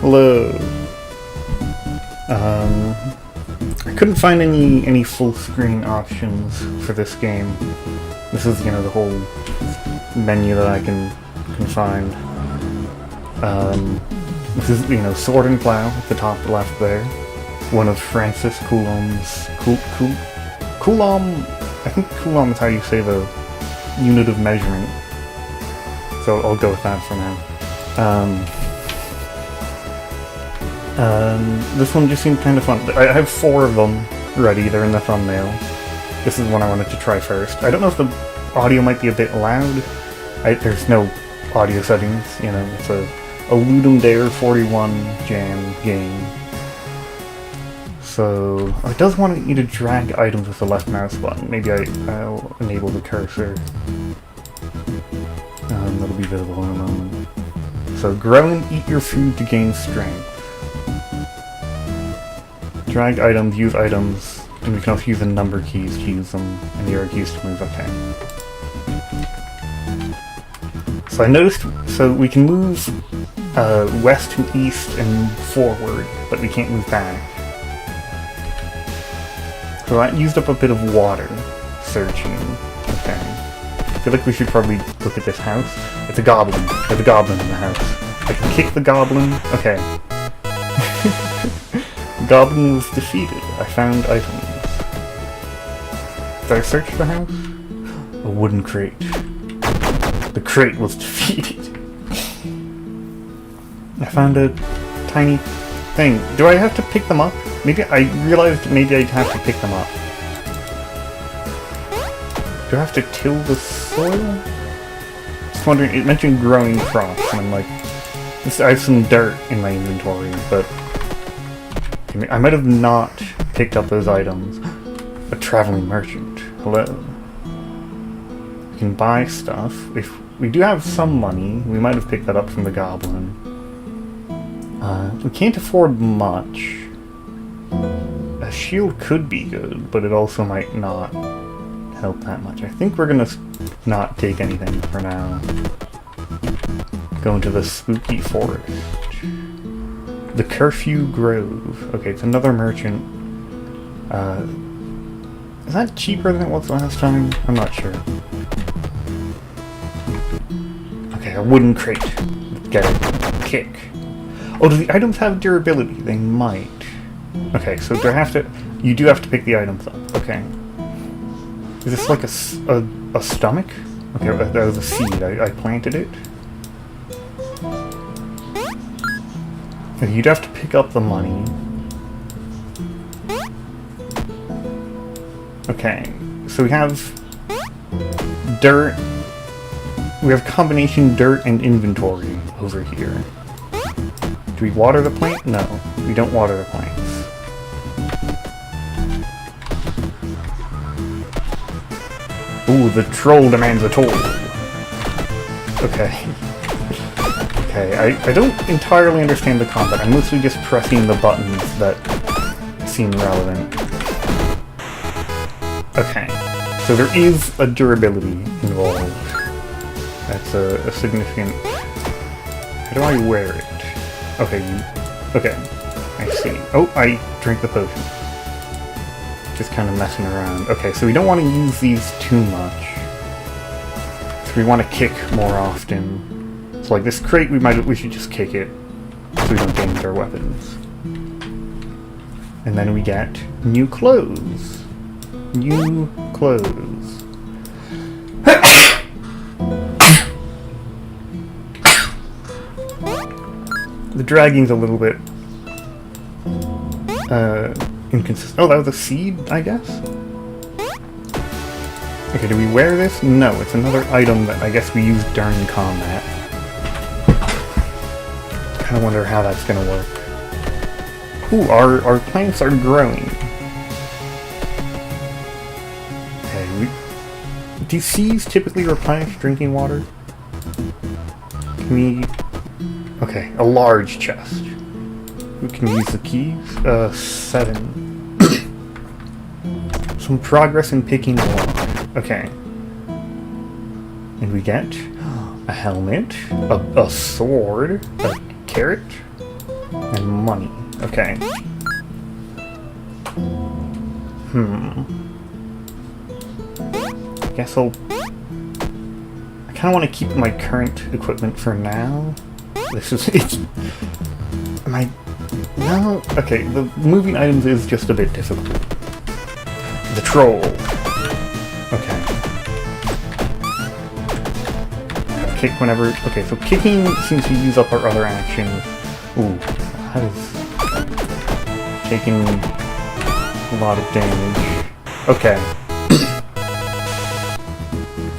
Hello. I couldn't find any full screen options for this game. This is, the whole menu that I can find. This is, Sword and Plow at the top left there. One of Francis Coulom's... Coulomb... I think Coulomb is how you say the unit of measurement. So I'll go with that for now. This one just seemed kind of fun. I have 4 of them ready, they're in the thumbnail. This is one I wanted to try first. I don't know if the audio might be a bit loud. There's no audio settings, it's a Ludum Dare 41 jam game. So, it does want you to drag items with the left mouse button. Maybe I'll enable the cursor. That'll be visible in a moment. So, grow and eat your food to gain strength. Drag items, use items, and we can also use the number keys to use them, and the arrow keys to move. Okay. So I noticed, so we can move west to east and forward, but we can't move back. So that used up a bit of water searching. Okay. I feel like we should probably look at this house. It's a goblin. There's a goblin in the house. I can kick the goblin. Okay. The goblin was defeated. I found items. Did I search the house? A wooden crate. The crate was defeated. I found a tiny thing. Do I have to pick them up? Maybe I realized maybe I'd have to pick them up. Do I have to till the soil? Just wondering, it mentioned growing crops, and I'm like, I have some dirt in my inventory, but I might have not picked up those items. A traveling merchant. Hello. We can buy stuff. If we do have some money, we might have picked that up from the goblin. We can't afford much. A shield could be good, but it also might not help that much. I think we're gonna not take anything for now. Go into the spooky forest. The Curfew Grove. Okay, it's another merchant. Is that cheaper than it was last time? I'm not sure. Okay, a wooden crate. Get it. Kick. Oh, do the items have durability? They might. Okay, so you do have to pick the items up. Okay. Is this like a stomach? Okay, that was a seed. I planted it. Okay, you'd have to pick up the money. Okay, so we have dirt. We have combination dirt and inventory over here. Do we water the plant? No, we don't water the plants. Ooh, the troll demands a toll. Okay. Okay, I don't entirely understand the combat. I'm mostly just pressing the buttons that seem relevant. Okay, so there is a durability involved. That's a significant... How do I wear it? Okay, okay, I see. Oh, I drank the potion. Just kind of messing around. Okay, so we don't want to use these too much. So we want to kick more often. So like this crate, we should just kick it so we don't damage our weapons. And then we get new clothes. New clothes. The dragging's a little bit inconsistent. Oh, that was a seed, I guess? Okay, do we wear this? No, it's another item that I guess we use during combat. Kinda wonder how that's gonna work. Ooh, our plants are growing. Okay, do seas typically replenish drinking water? Can we... Okay, a large chest. We can use the keys. 7. Some progress in picking the lock. Okay. And we get a helmet, a sword, a carrot, And money. Okay. I guess I kind of want to keep my current equipment for now. This is... No? Okay, the moving items is just a bit difficult. The troll. Okay. Kick whenever... Okay, so kicking seems to use up our other actions. Ooh, that is... taking a lot of damage. Okay.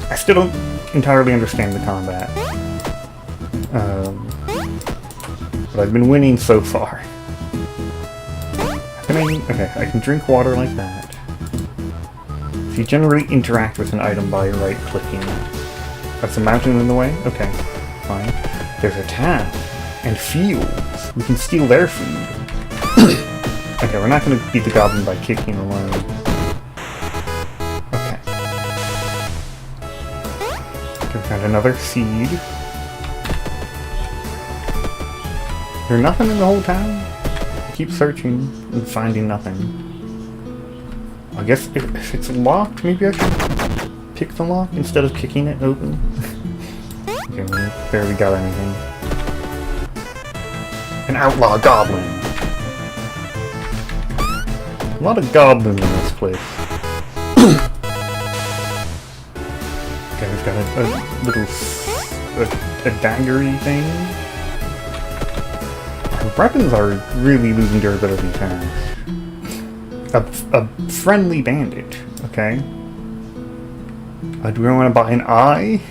I still don't entirely understand the combat. But I've been winning so far. Okay, I can drink water like that. So you generally interact with an item by right-clicking. That's a mountain in the way? Okay, fine. There's a town. And fields. We can steal their food. Okay, we're not going to beat the goblin by kicking alone. Okay. We've got another seed. Is there nothing in the whole town? I keep searching and finding nothing. I guess if it's locked, maybe I should pick the lock instead of kicking it open. Okay, we barely got anything. An outlaw goblin! A lot of goblins in this place. Okay, we've got a little... a daggery thing. Our weapons are really losing durability fast. A friendly bandit, okay. Do we want to buy an eye?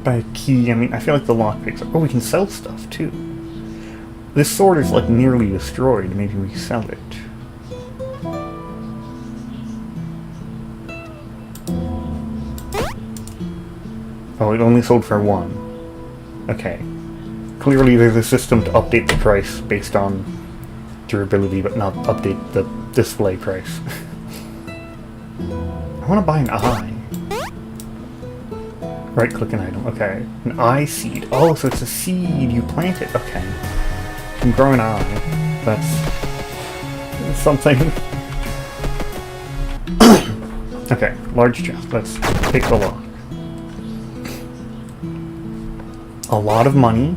Buy a key, I mean, I feel like the lockpicks are... Oh, we can sell stuff, too. This sword is, like, nearly destroyed. Maybe we sell it. Oh, it only sold for 1. Okay. Clearly there's a system to update the price based on durability, but not update the display price. I want to buy an eye. Right-click an item. Okay. An eye seed. Oh, so it's a seed. You plant it. Okay. You can grow an eye. That's something. Okay. Large chest. Let's take the lock. A lot of money.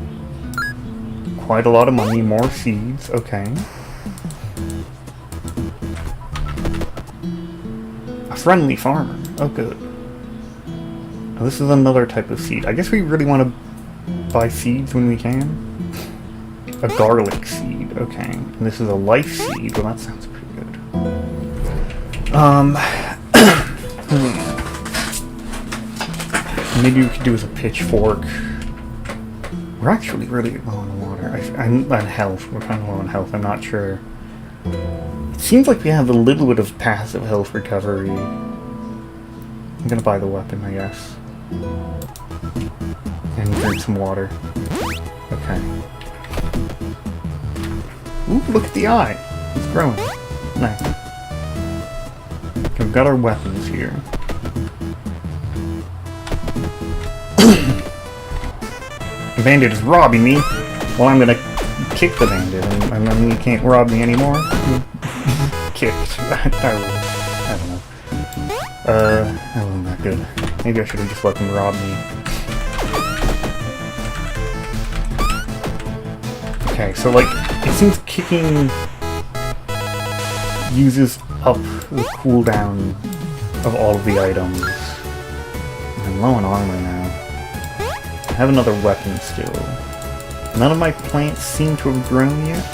Quite a lot of money. More seeds. Okay. A friendly farmer. Oh, good. Oh, this is another type of seed. I guess we really want to buy seeds when we can. A garlic seed. Okay. And this is a life seed. Well, that sounds pretty good. Maybe we could do with a pitchfork. We're actually really low on water. I'm on health. We're kind of low on health. I'm not sure. It seems like we have a little bit of passive health recovery. I'm gonna buy the weapon, I guess. And drink some water. Okay. Ooh, look at the eye! It's growing. Nice. Okay, we've got our weapons here. The bandit is robbing me. Well, I'm gonna kick the bandit, and then he can't rob me anymore. Kicked. I don't know. That wasn't that good. Maybe I should have just let them rob me. Okay, so like, it seems kicking uses up the cooldown of all of the items. I'm low on armor now. I have another weapon still. None of my plants seem to have grown yet.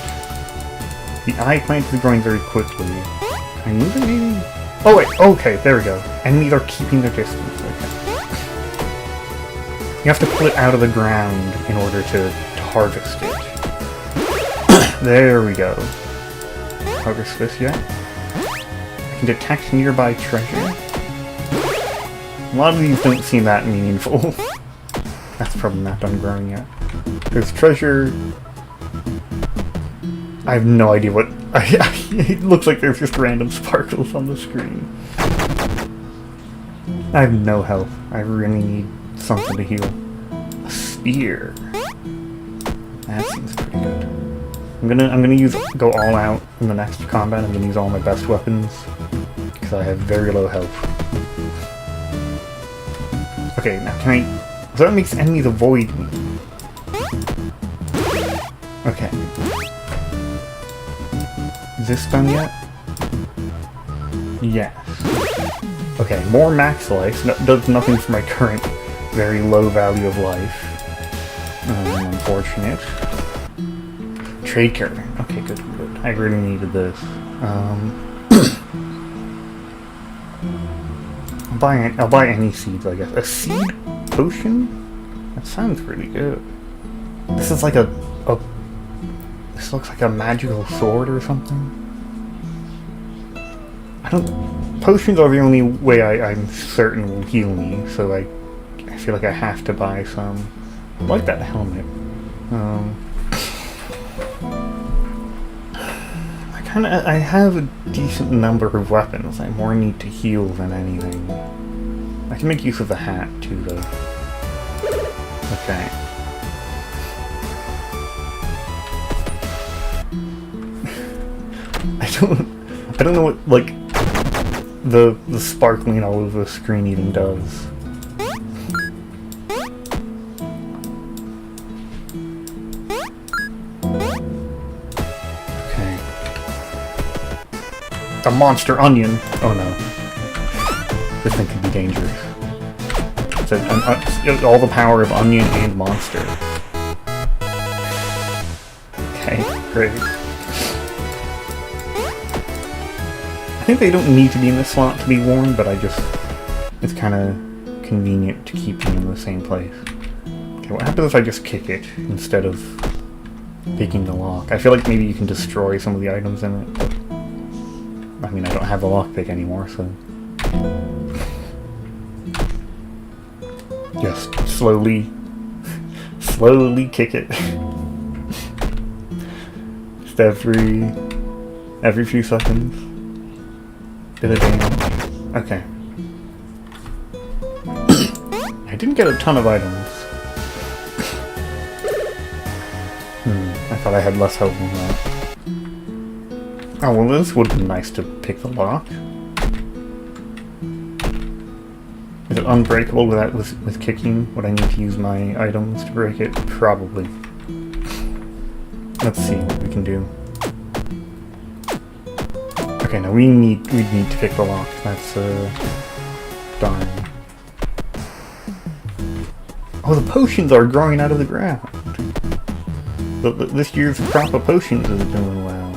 The eye plant is growing very quickly. Can I move it maybe? Oh wait, okay, there we go. Enemies are keeping their distance. Okay. You have to pull it out of the ground in order to harvest it. There we go. Harvest this yet? I can detect nearby treasure. A lot of these don't seem that meaningful. That's probably not done growing yet. There's treasure. I have no idea what... it looks like there's just random sparkles on the screen. I have no health. I really need something to heal. A spear. That seems pretty good. I'm gonna go all out in the next combat. I'm gonna use all my best weapons because I have very low health. Okay, now can I? So that makes enemies avoid me. Okay. Is this done yet? Yes. Okay, more max life. No, does nothing for my current very low value of life. Unfortunate. Trade card. Okay, good. I really needed this. I'll buy any seeds, I guess. A seed potion? That sounds pretty good. This is like this looks like a magical sword or something. Potions are the only way I'm certain will heal me, so I feel like I have to buy some. I like that helmet. I have a decent number of weapons. I more need to heal than anything. I can make use of the hat too, though. Okay. I don't know what, like, the sparkling all over the screen even does. Okay. A monster onion! Oh no. This thing could be dangerous. It's all the power of onion and monster. Okay, great. I think they don't need to be in this slot to be worn, but it's kind of convenient to keep them in the same place. Okay, what happens if I just kick it instead of picking the lock? I feel like maybe you can destroy some of the items in it, but I mean, I don't have the lockpick anymore, so just slowly kick it. Just every few seconds. Bit of damage. Okay. I didn't get a ton of items. I thought I had less health than that. Oh, well, this would be nice to pick the lock. Is it unbreakable with kicking? Would I need to use my items to break it? Probably. Let's see what we can do. Okay, now we'd need to pick the lock. That's darn. Oh, the potions are growing out of the ground. This year's crop of potions is doing well.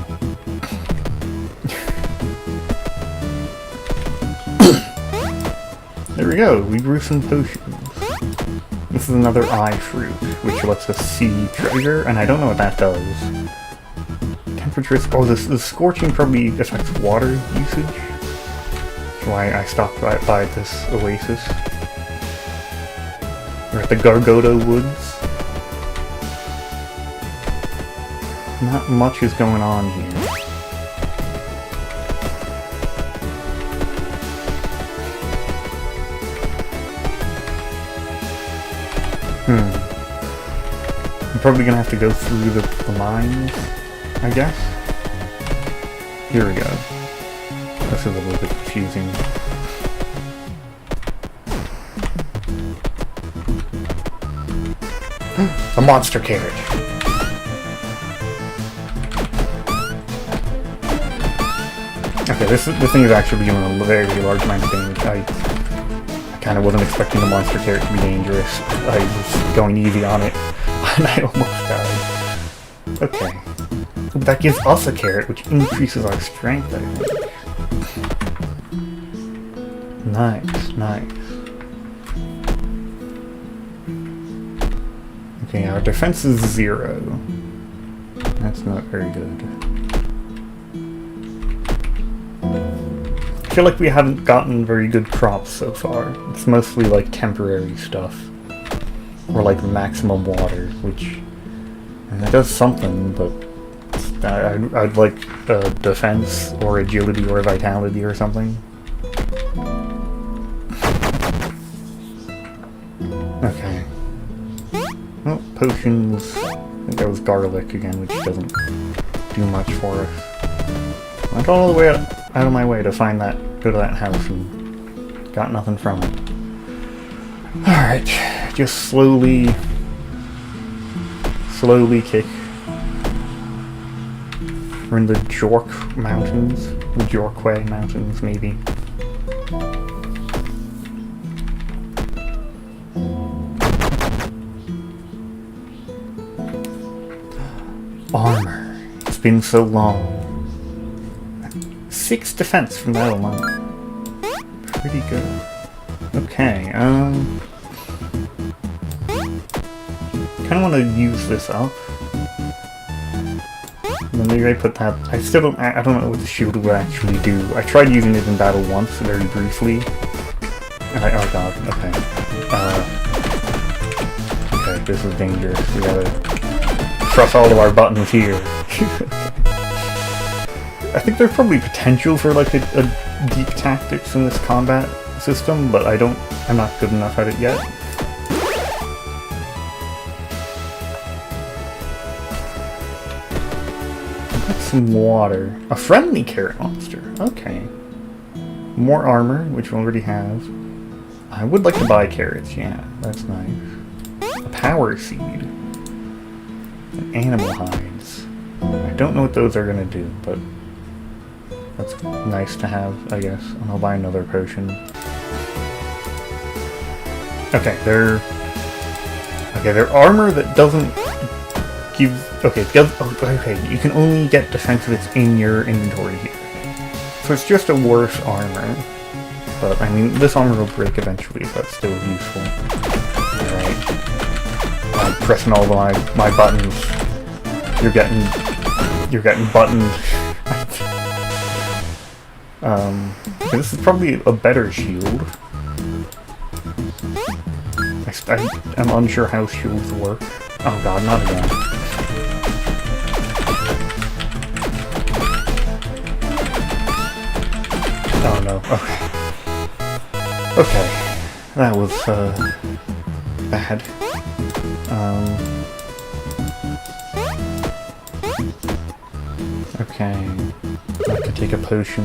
There we go. We grew some potions. This is another eye fruit, which lets us see treasure, and I don't know what that does. Oh, the scorching probably affects water usage. That's why I stopped by this oasis. We're at the Gargoda Woods. Not much is going on here. I'm probably gonna have to go through the mines, I guess. Here we go. This is a little bit confusing. A monster carriage. Okay, this thing is actually doing a very large amount of damage. I kind of wasn't expecting the monster carrot to be dangerous. I was going easy on it, and I almost died. Okay. That gives us a carrot, which increases our strength, I think. Nice, nice. Okay, our defense is 0. That's not very good. I feel like we haven't gotten very good crops so far. It's mostly like temporary stuff. Or like maximum water, which... and that does something, but... I'd like defense, or agility, or vitality, or something. Okay. Oh, potions. think that was garlic again, which doesn't do much for us. I went all the way out of my way to find that, go to that house, and got nothing from it. Alright, just slowly kick. We're in the Jork Mountains, the Jorkway Mountains, maybe. Armor. It's been so long. 6 defense from that alone. Pretty good. Okay, kinda wanna use this up. And then maybe I put that. I don't know what the shield would actually do. I tried using it in battle once, very briefly. And oh god, okay. Okay, this is dangerous. We gotta press all of our buttons here. I think there's probably potential for like a deep tactics in this combat system, but I'm not good enough at it yet. Some water. A friendly carrot monster. Okay. More armor, which we already have. I would like to buy carrots, yeah. That's nice. A power seed. And animal hides. I don't know what those are gonna do, but that's nice to have, I guess. And I'll buy another potion. Okay, they're armor that doesn't give. Okay, you can only get defensive that's in your inventory here. So it's just a worse armor. But, I mean, this armor will break eventually, but it's still useful. Alright. I'm pressing all my buttons. You're getting buttoned. Okay, this is probably a better shield. I'm unsure how shields work. Oh god, not again. Oh no, okay. Okay, that was, bad. Okay, I can take a potion.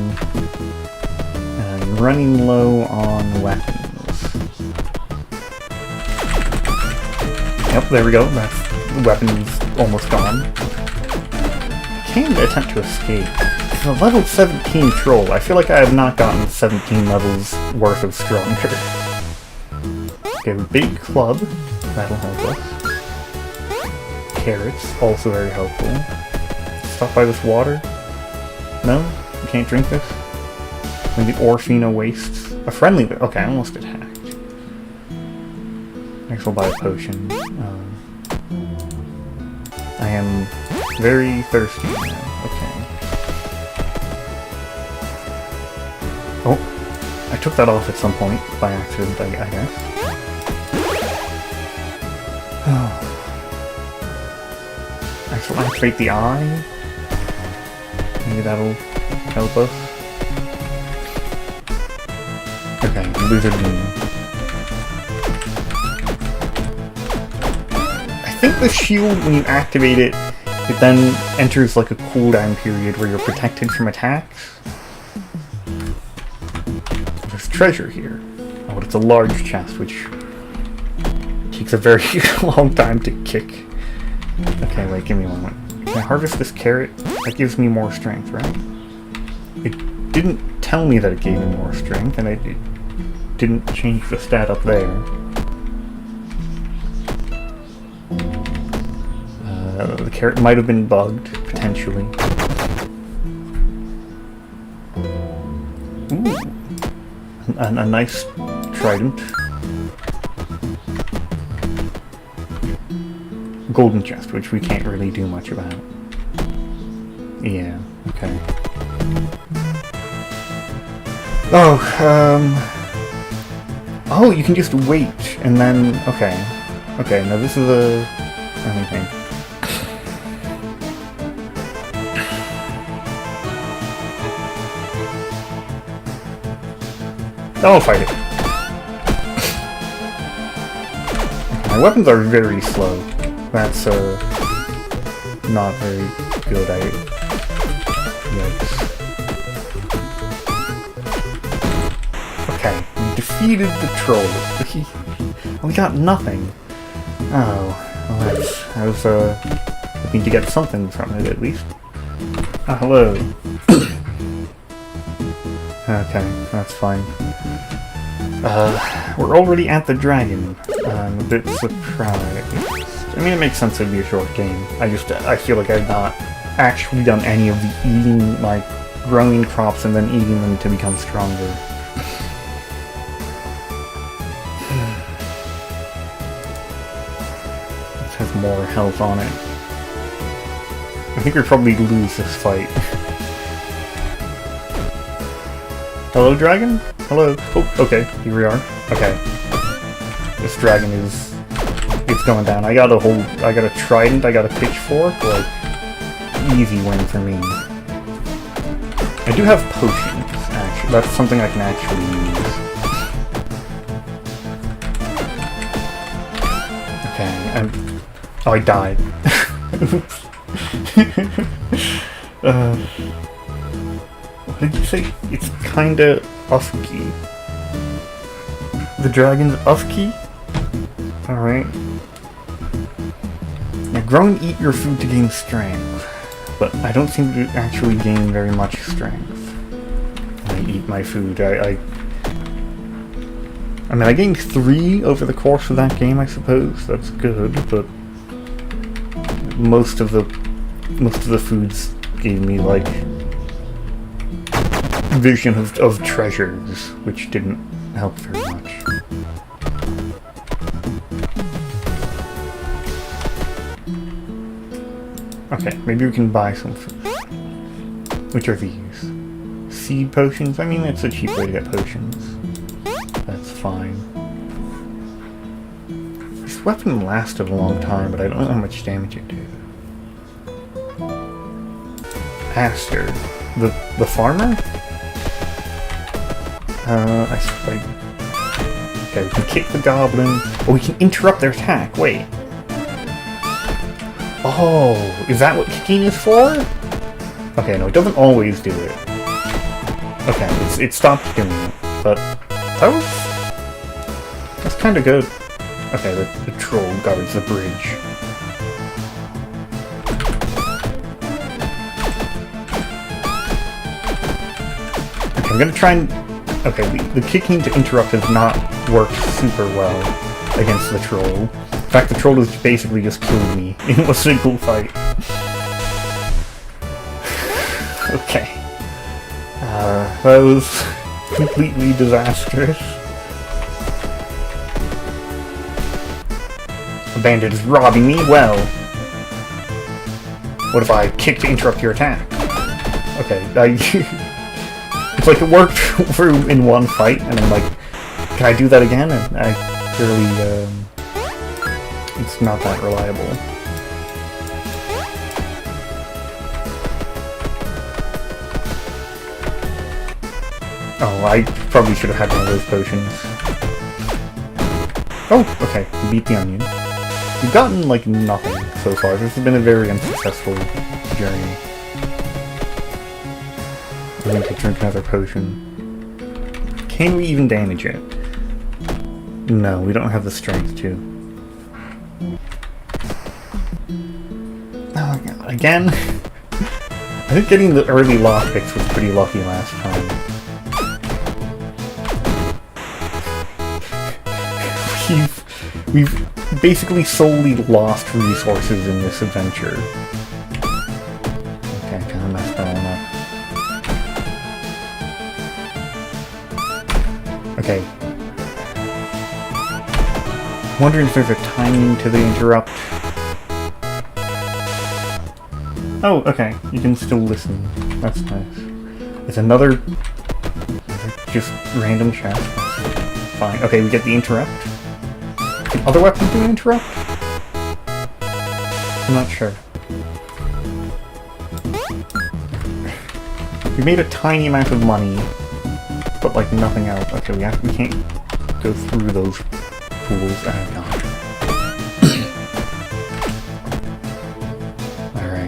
And I'm running low on weapons. Yep, there we go, that weapon's almost gone. Can attempt to escape. A level 17 troll. I feel like I have not gotten 17 levels worth of stronger. Okay, big club. That'll help us. Carrots, also very helpful. Stop by this water? No? You can't drink this? Maybe Orfino wastes. A friendly. Okay, I almost get hacked. Next we'll buy a potion. I am very thirsty now. Okay. Oh, I took that off at some point by accident, I guess. I shall activate the eye. Maybe that'll help us. Okay, Lizard Moon. I think the shield, when you activate it, it then enters like a cooldown period where you're protected from attacks. There's treasure here. Oh, it's a large chest, which takes a very long time to kick. Okay, wait, give me a moment. Can I harvest this carrot? That gives me more strength, right? It didn't tell me that it gave me more strength, and it didn't change the stat up there. The carrot might have been bugged, potentially. Ooh. A nice trident. Golden chest, which we can't really do much about. Yeah, okay. Oh, you can just wait, and then... Okay. Okay, now this is a... anything. I'll fight it. My weapons are very slow. That's not very good. Yikes. Okay, we defeated the troll. We got nothing. Oh, well, I was hoping to get something from it at least. Ah, hello. Okay, that's fine. We're already at the dragon. I'm a bit surprised. I mean, it makes sense it'd be a short game. I feel like I've not actually done any of the eating, like, growing crops and then eating them to become stronger. This has more health on it. I think we'll probably lose this fight. Hello, dragon? Hello? Oh, okay, here we are. Okay. This dragon is... it's going down. I got a trident, I got a pitchfork, like... easy win for me. I do have potions, actually. That's something I can actually use. Okay, oh, I died. What did you say? It's kinda usky. The dragon's usky? Alright. Now, grow and eat your food to gain strength. But I don't seem to actually gain very much strength when I eat my food. I mean, I gained 3 over the course of that game, I suppose. That's good, but most of the foods gave me, like, vision of treasures, which didn't help very much. Okay, maybe we can buy some food. Which are these? Seed potions? I mean, it's a cheap way to get potions. That's fine. This weapon lasted a long time, but I don't know how much damage it did. Aster. The farmer? Okay, we can kick the goblin. Oh, we can interrupt their attack. Wait. Oh, is that what kicking is for? Okay, no, it doesn't always do it. Okay, it stopped doing it, but that's kind of good. Okay, the troll guards the bridge. Okay, I'm gonna try and... Okay, the kicking to interrupt has not worked super well against the troll. In fact, the troll has basically just killed me in a single fight. Okay. That was completely disastrous. A bandit is robbing me? Well. What if I kick to interrupt your attack? Okay, it's like it worked through in one fight, and I'm like, can I do that again? And I clearly, it's not that reliable. Oh, I probably should have had one of those potions. Oh, okay, we beat the onion. We've gotten, like, nothing so far. This has been a very unsuccessful journey. I'm going to drink another potion. Can we even damage it? No, we don't have the strength to. Oh my god, again? I think getting the early lockpicks was pretty lucky last time. We've basically solely lost resources in this adventure. Okay, I kinda messed that one up. Okay. I'm wondering if there's a timing to the interrupt. Oh, okay. You can still listen. That's nice. It's another just random chest. Fine. Okay, we get the interrupt. Can other weapons do an interrupt? I'm not sure. We made a tiny amount of money, but like nothing else. Okay, we can't go through those pools. Oh god. Alright.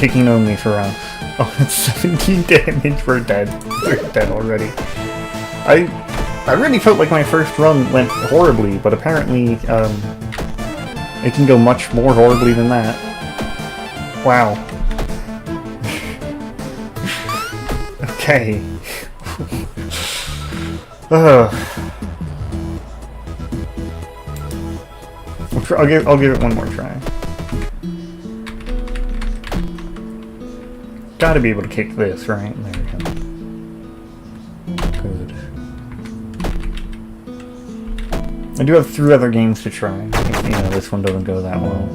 Kicking only for us. Oh, it's 17 damage. We're dead. We're dead already. I really felt like my first run went horribly, but apparently, it can go much more horribly than that. Wow. Okay. I'll give it one more try. Gotta be able to kick this, right? There we go. Good. I do have 3 other games to try. You know, this one doesn't go that well.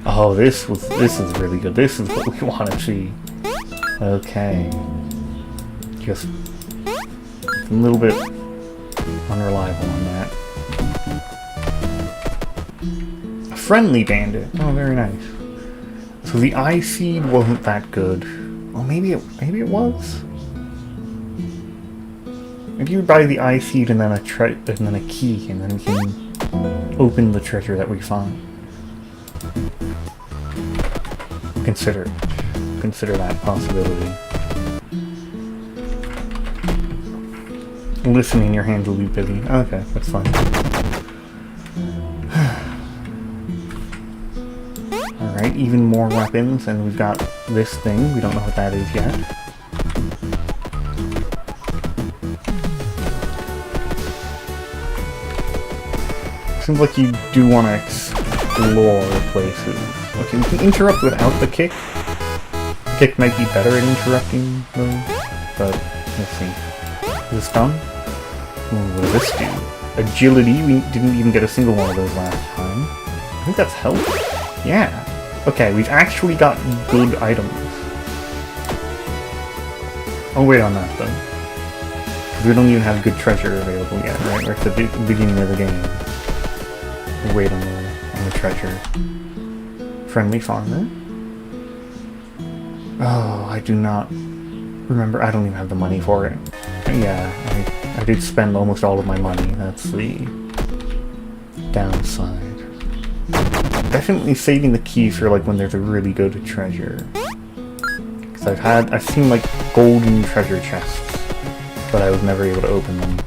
Oh, this is really good. This is what we want to see. Okay. Just a little bit unreliable on that. A friendly bandit. Oh, very nice. So the eye seed wasn't that good. Well, maybe it was. If you buy the eye seed and then a key, and then we can open the treasure that we find. Consider that possibility. Listening, your hands will be busy. Okay, that's fine. Alright, even more weapons, and we've got this thing. We don't know what that is yet. Seems like you do want to explore places. Okay, we can interrupt without the kick. The kick might be better at interrupting, though, but let's see. Is this done? Ooh, what does this do? Agility, we didn't even get a single one of those last time. I think that's health. Yeah. Okay, we've actually got good items. I'll wait on that, though. Because we don't even have good treasure available yet, right? We're at the beginning of the game. We'll wait on the treasure. Friendly farmer. Oh, I do not remember. I don't even have the money for it. Yeah, I did spend almost all of my money. That's the downside. Definitely saving the keys for like when there's a really good treasure. Because I've seen like golden treasure chests, but I was never able to open them.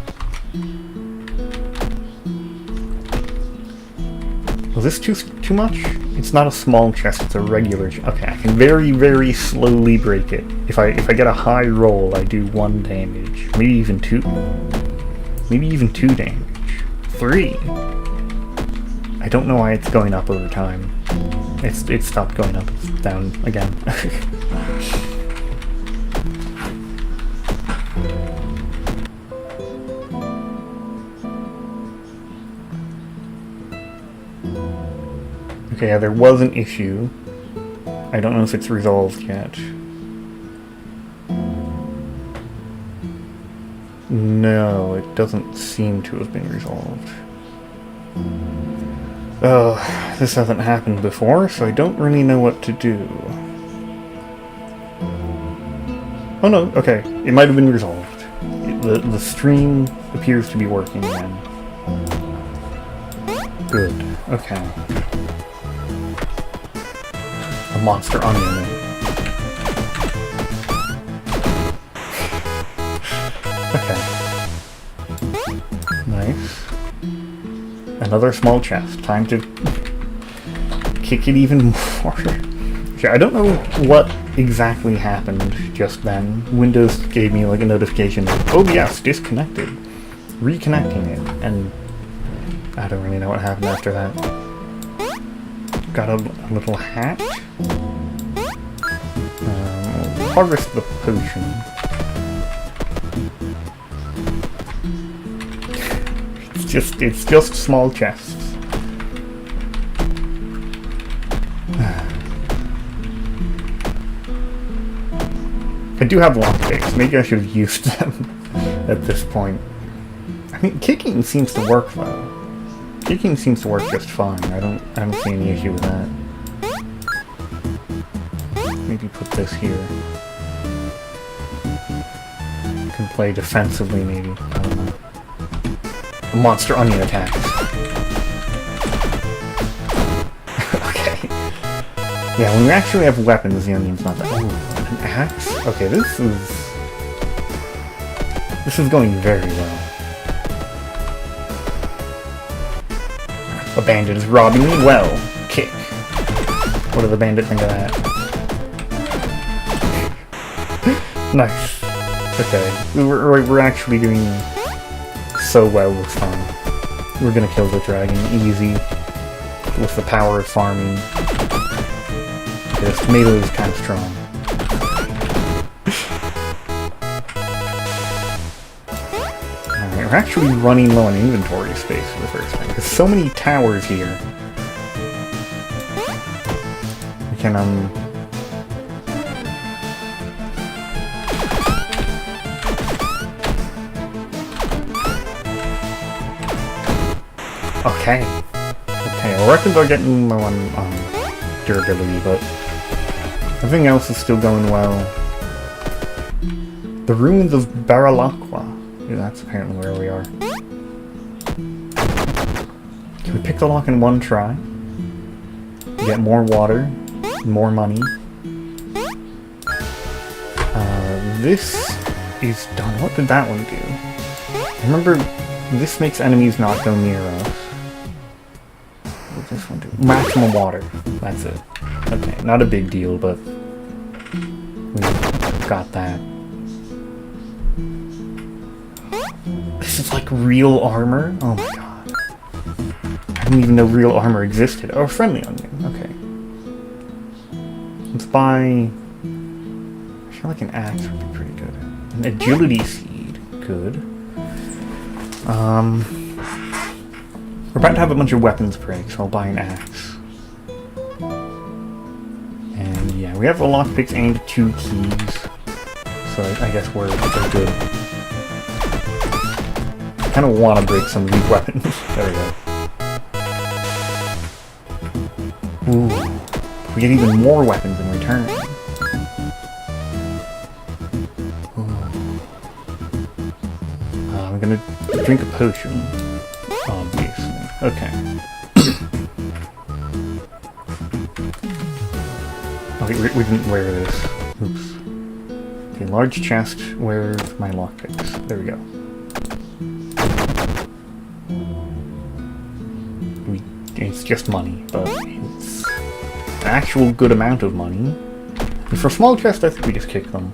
Was this too much? It's not a small chest, it's a regular chest. Okay, I can very, very slowly break it. If I get a high roll, I do 1 damage. Maybe even 2. Maybe even 2 damage. 3. I don't know why it's going up over time. It stopped going up, it's down again. Okay, yeah, there was an issue. I don't know if it's resolved yet. No, it doesn't seem to have been resolved. Oh, this hasn't happened before, so I don't really know what to do. Oh no, okay, it might have been resolved. The stream appears to be working again. Good, okay. A monster onion. Okay. Nice. Another small chest. Time to kick it even more. Okay, I don't know what exactly happened just then. Windows gave me like a notification. Oh yes, disconnected. Reconnecting it. And I don't really know what happened after that. Got a little hat. Harvest the potion. It's just small chests. I do have lockpicks. Maybe I should have used them at this point. I mean, kicking seems to work though. Kicking seems to work just fine. I don't see any issue with that. Maybe put this here. Can play defensively maybe. I don't know. The monster onion attacks. Okay. Yeah, when we actually have weapons, the onion's not that. Oh, an axe? Okay, this is going very well. A bandit is robbing me? Well, kick. What did the bandit think of that? Nice. Okay, we're actually doing so well this time. We're gonna kill the dragon easy with the power of farming. This tomato is kind of strong. Alright, we're actually running low on inventory space for the first time. There's so many towers here. We can, Okay. Okay, our weapons are getting low on durability, but everything else is still going well. The ruins of Brawlquest. Yeah, that's apparently where we are. Can we pick the lock in one try? Get more water, more money. This is done. What did that one do? Remember, this makes enemies not go near us. What did this one do? Maximum water. That's it. Okay, not a big deal, but we got that. This is like real armor? Oh my god. I didn't even know real armor existed. Oh, friendly onion. Okay. Let's buy... I feel like an axe would be pretty good. An agility seed. Good. We're about to have a bunch of weapons break, so I'll buy an axe. And yeah, we have a lockpicks and 2 keys. So I guess we're good. I kind of want to break some of these weapons. There we go. Ooh. We get even more weapons in return. I'm gonna drink a potion. Obviously. Okay. Okay, we didn't wear this. Oops. Okay, large chest. Where's my lockpicks? There we go. It's just money, but it's an actual good amount of money. And for small chests, I think we just kick them.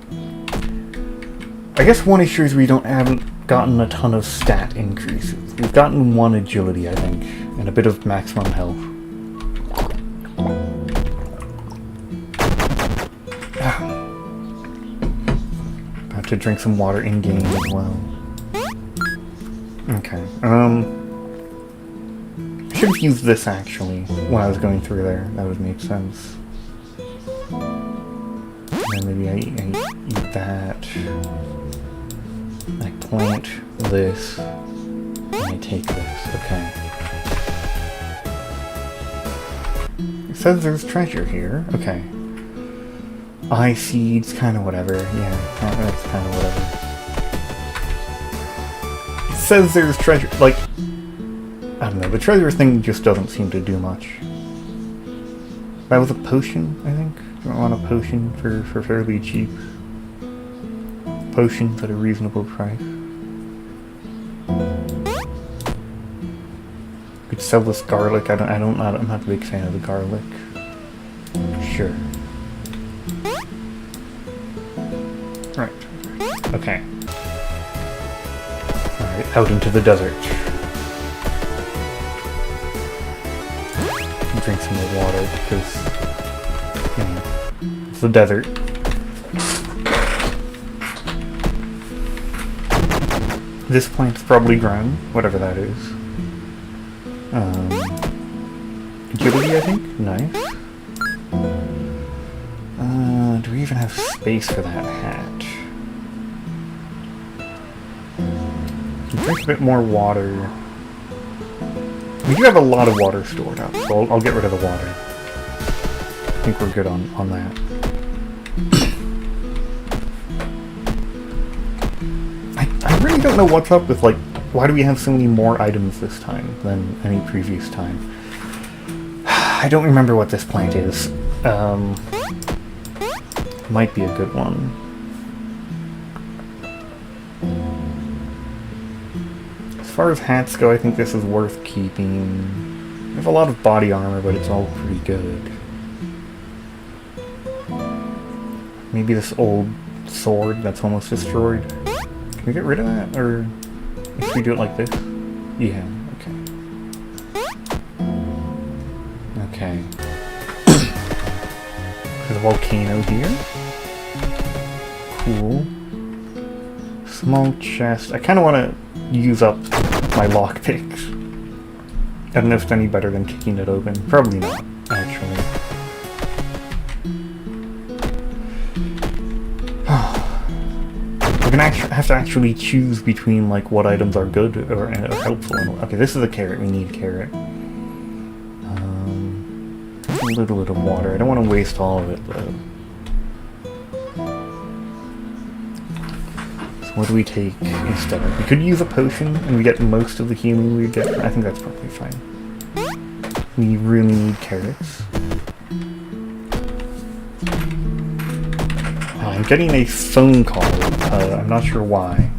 I guess one issue is we haven't gotten a ton of stat increases. We've gotten 1 agility, I think, and a bit of maximum health. Have to drink some water in-game as well. Okay, I should have used this actually when I was going through there. That would make sense. And then maybe I eat that. I plant this. And I take this. Okay. It says there's treasure here. Okay. Eye seeds, kind of whatever. Yeah, that's kind of whatever. It says there's treasure. Like, I don't know, the treasure thing just doesn't seem to do much. That was a potion, I think? You want a potion for fairly cheap. Potions at a reasonable price. Could sell this garlic. I'm not a big fan of the garlic. Sure. Right. Okay. Alright, out into the desert. Drink some more water because, you know, it's the desert. This plant's probably grown, whatever that is. Agility, I think? Nice. Do we even have space for that hat? Drink a bit more water. We do have a lot of water stored up, so I'll get rid of the water. I think we're good on that. I really don't know what's up with, like, why do we have so many more items this time than any previous time? I don't remember what this plant is. Might be a good one. As far as hats go, I think this is worth keeping. I have a lot of body armor, but it's all pretty good. Maybe this old sword that's almost destroyed. Can we get rid of that? Or if we do it like this? Yeah, okay. Okay. There's a volcano here. Cool. Small chest. I kind of want to use up my lockpicks. I don't know if it's any better than kicking it open. Probably not, actually. We're gonna have to actually choose between like what items are good or helpful. Okay, this is a carrot. We need a carrot. A little bit of water. I don't want to waste all of it though. So what do we take instead? We could use a potion and we get most of the healing we get. I think that's probably fine. We really need carrots. I'm getting a phone call. I'm not sure why.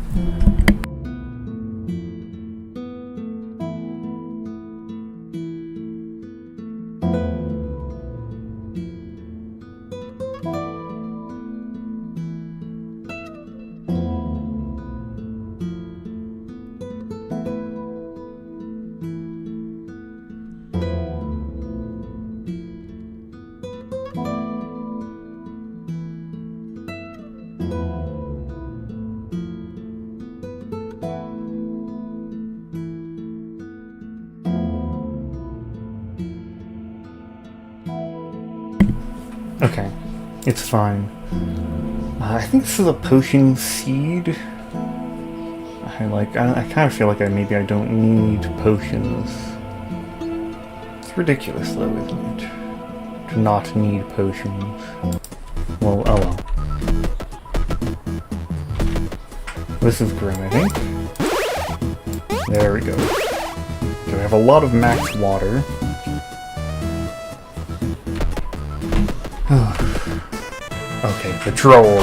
Okay, it's fine. I think this is a potion seed. I kind of feel like maybe I don't need potions. It's ridiculous though, isn't it? To not need potions. Well, oh well. This is grim, I think. There we go. Okay, we have a lot of max water. Okay, the troll.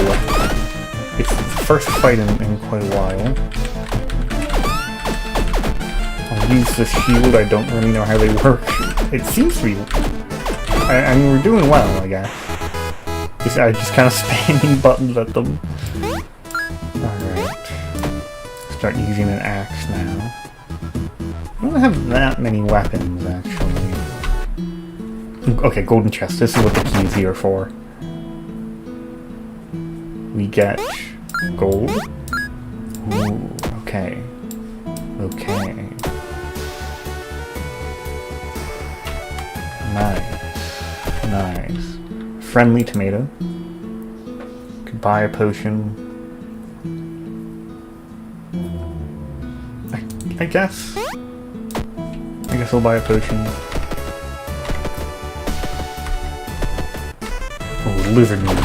It's the first fight in quite a while. I'll use the shield. I don't really know how they work. It seems to be... I mean, we're doing well, I guess. I just kind of spamming buttons at them. Alright. Start using an axe now. I don't have that many weapons, actually. Okay, golden chest. This is what the key is here for. We get gold. Ooh, okay. Okay. Nice. Nice. Friendly tomato. Could buy a potion. I guess. I guess I'll buy a potion. Oh, lizard meat.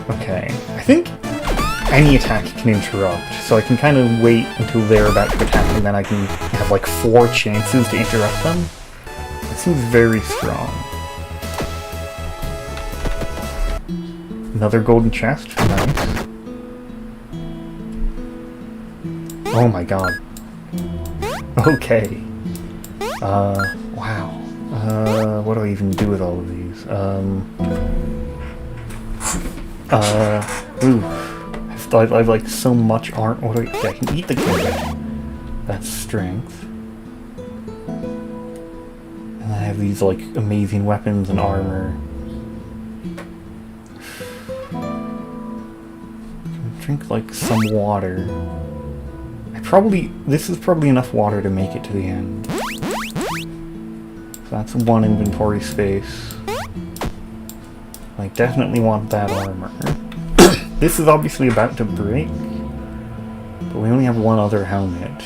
Okay, I think any attack can interrupt, so I can kind of wait until they're about to attack and then I can have like 4 chances to interrupt them. That seems very strong. Another golden chest, nice. Oh my god. Okay. Wow. What do I even do with all of these? Ooh. I've like so much art. What do I can eat the carrot. That's strength. And I have these like amazing weapons and armor. Drink like some water. This is probably enough water to make it to the end. So that's 1 inventory space. I definitely want that armor. This is obviously about to break, but we only have 1 other helmet.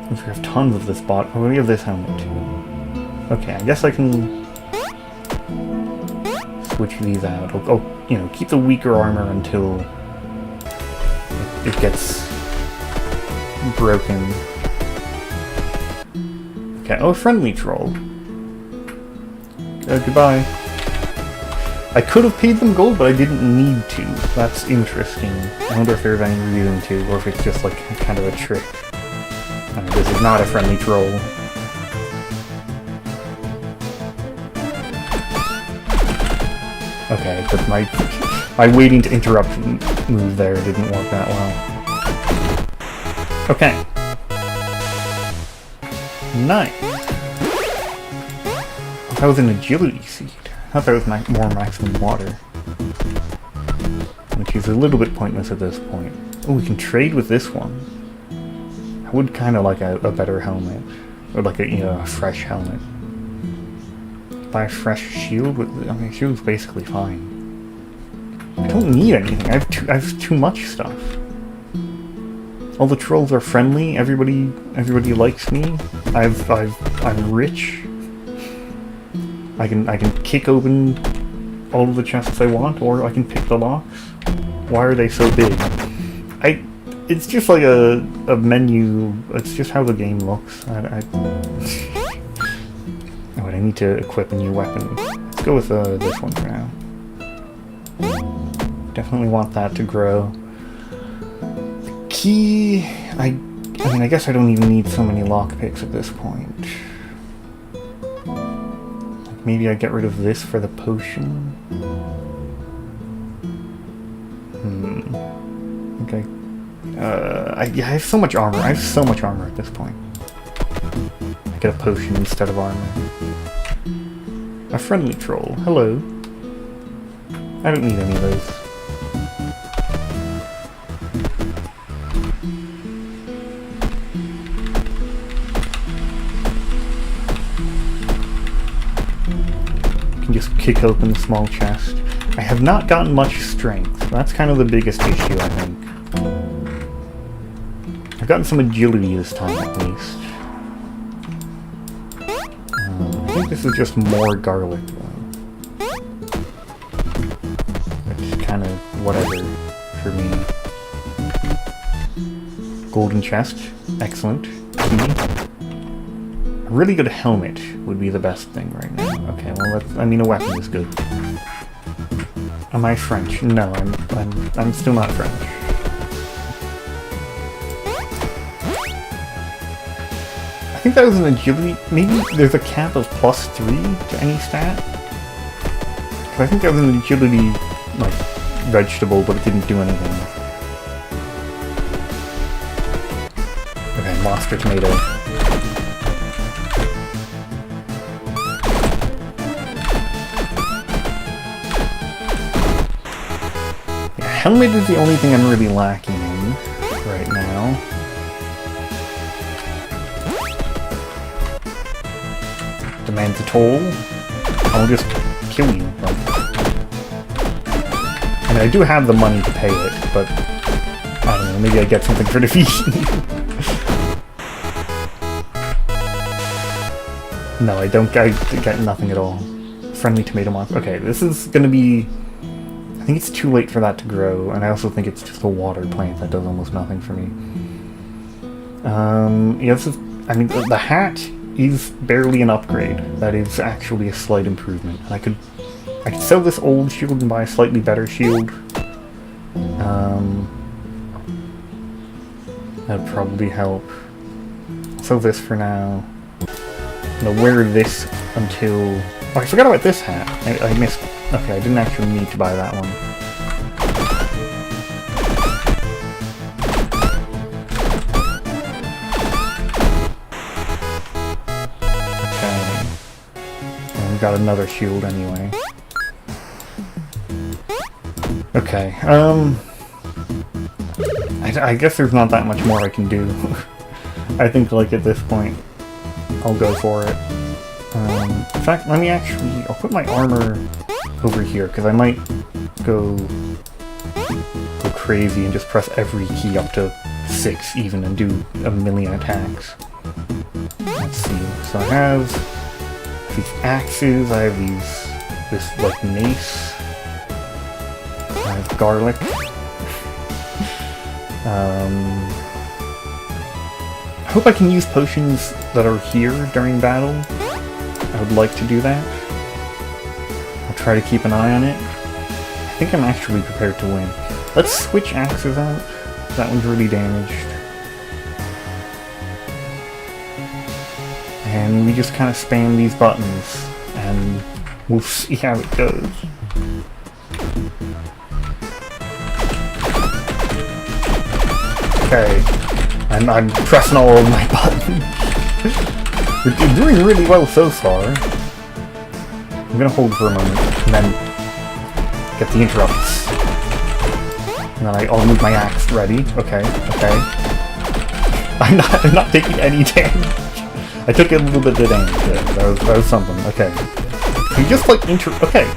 We have tons of this bot. Oh, we have this helmet too. Okay, I guess I can switch these out. I'll, you know, keep the weaker armor until it gets broken. Okay, oh, friendly troll. Goodbye. I could have paid them gold, but I didn't need to. That's interesting. I wonder if there's any reason to, or if it's just like kind of a trick. This is not a friendly troll. Okay, but my waiting to interrupt move there didn't work that well. Okay. Nice. That was an agility seed. I thought that was more maximum water. Which is a little bit pointless at this point. Oh, we can trade with this one. I would kind of like a better helmet. Or like a fresh helmet. Buy a fresh shield? I mean, shield's basically fine. I don't need anything. I have too much stuff. All the trolls are friendly. Everybody likes me. I'm rich. I can kick open all of the chests I want, or I can pick the locks. Why are they so big? It's just like a menu. It's just how the game looks. Oh, I need to equip a new weapon. Let's go with this one for now. Definitely want that to grow. The key. I mean, I guess I don't even need so many lockpicks at this point. Maybe I get rid of this for the potion. Okay. I have so much armor. I have so much armor at this point. I get a potion instead of armor. A friendly troll. Hello. I don't need any of those. Just kick open the small chest. I have not gotten much strength. That's kind of the biggest issue, I think. I've gotten some agility this time, at least. I think this is just more garlic, though. It's kind of whatever for me. Golden chest. Excellent. A really good helmet would be the best thing right now. Okay, well, a weapon is good. Am I French? No, I'm still not French. I think that was an agility. Maybe there's a cap of +3 to any stat. I think that was an agility, like, vegetable, but it didn't do anything. Okay, monster tomato. Helmet is the only thing I'm really lacking in right now. Demands a toll. I'll just kill you. I mean, I do have the money to pay it, but I don't know, maybe I get something for defeating you. No, I don't get nothing at all. Friendly tomato monster. Okay, this is gonna be... I think it's too late for that to grow, and I also think it's just a water plant that does almost nothing for me. Yeah, this is... I mean, the hat is barely an upgrade. That is actually a slight improvement. And I could sell this old shield and buy a slightly better shield. That'd probably help. I'll sell this for now. I'm gonna wear this until... Oh, I forgot about this hat. I missed... Okay, I didn't actually need to buy that one. Okay. And we got another shield anyway. Okay, I guess there's not that much more I can do. I think, like, at this point, I'll go for it. In fact, let me actually... I'll put my armor over here, because I might go crazy and just press every key up to 6 even and do a million attacks. Let's see. So I have these axes, I have this, like, mace. I have garlic. I hope I can use potions that are here during battle. I would like to do that. I'll try to keep an eye on it. I think I'm actually prepared to win. Let's switch axes out. That one's really damaged. And we just kind of spam these buttons, and we'll see how it goes. Okay, and I'm pressing all of my buttons. We're doing really well so far. I'm gonna hold for a moment, and then get the interrupts. And then I'll move my axe ready. Okay, okay. I'm not taking any damage. I took a little bit of damage there. That was something. Okay. You just like okay.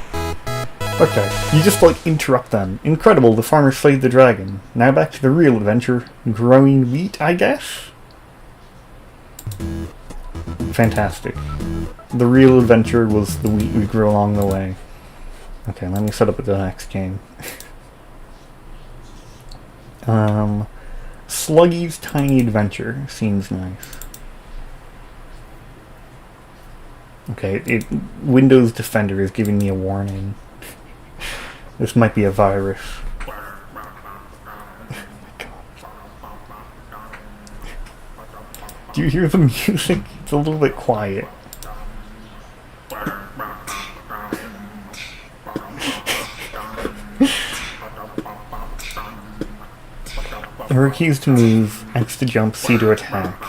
Okay. You just like interrupt them. Incredible, the farmer slayed the dragon. Now back to the real adventure. Growing wheat, I guess? Fantastic. The real adventure was the wheat we grew along the way. Okay, let me set up the next game. Sluggy's Tiny Adventure seems nice. Okay, Windows Defender is giving me a warning. This might be a virus. Do you hear the music? It's a little bit quiet. There are keys to move, X to jump, C to attack.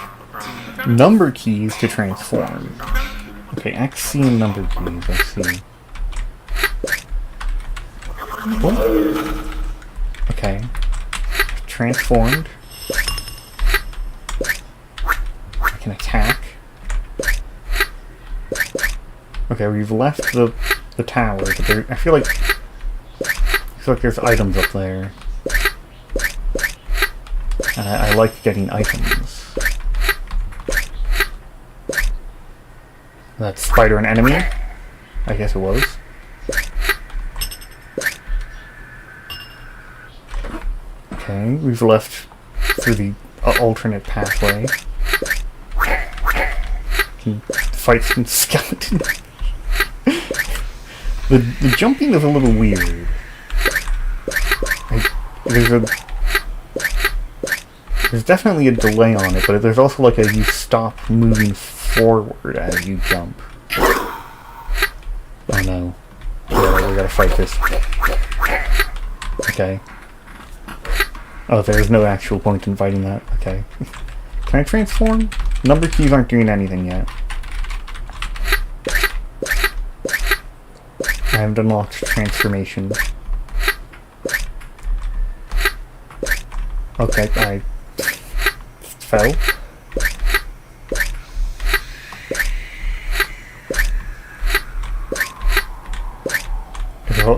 Number keys to transform. Okay, X, C, and number keys, let's see. What? Okay. Transformed. I can attack. Okay, we've left the tower, but there, I feel like there's items up there. And I like getting items. That spider an enemy? I guess it was. Okay, we've left through the alternate pathway. Can fight some skeletons. The jumping is a little weird. There's definitely a delay on it, but there's also like you stop moving forward as you jump. Oh no. We gotta fight this. Okay. Oh, there's no actual point in fighting that. Okay. Can I transform? Number keys aren't doing anything yet. I haven't unlocked transformation. Okay, I fell.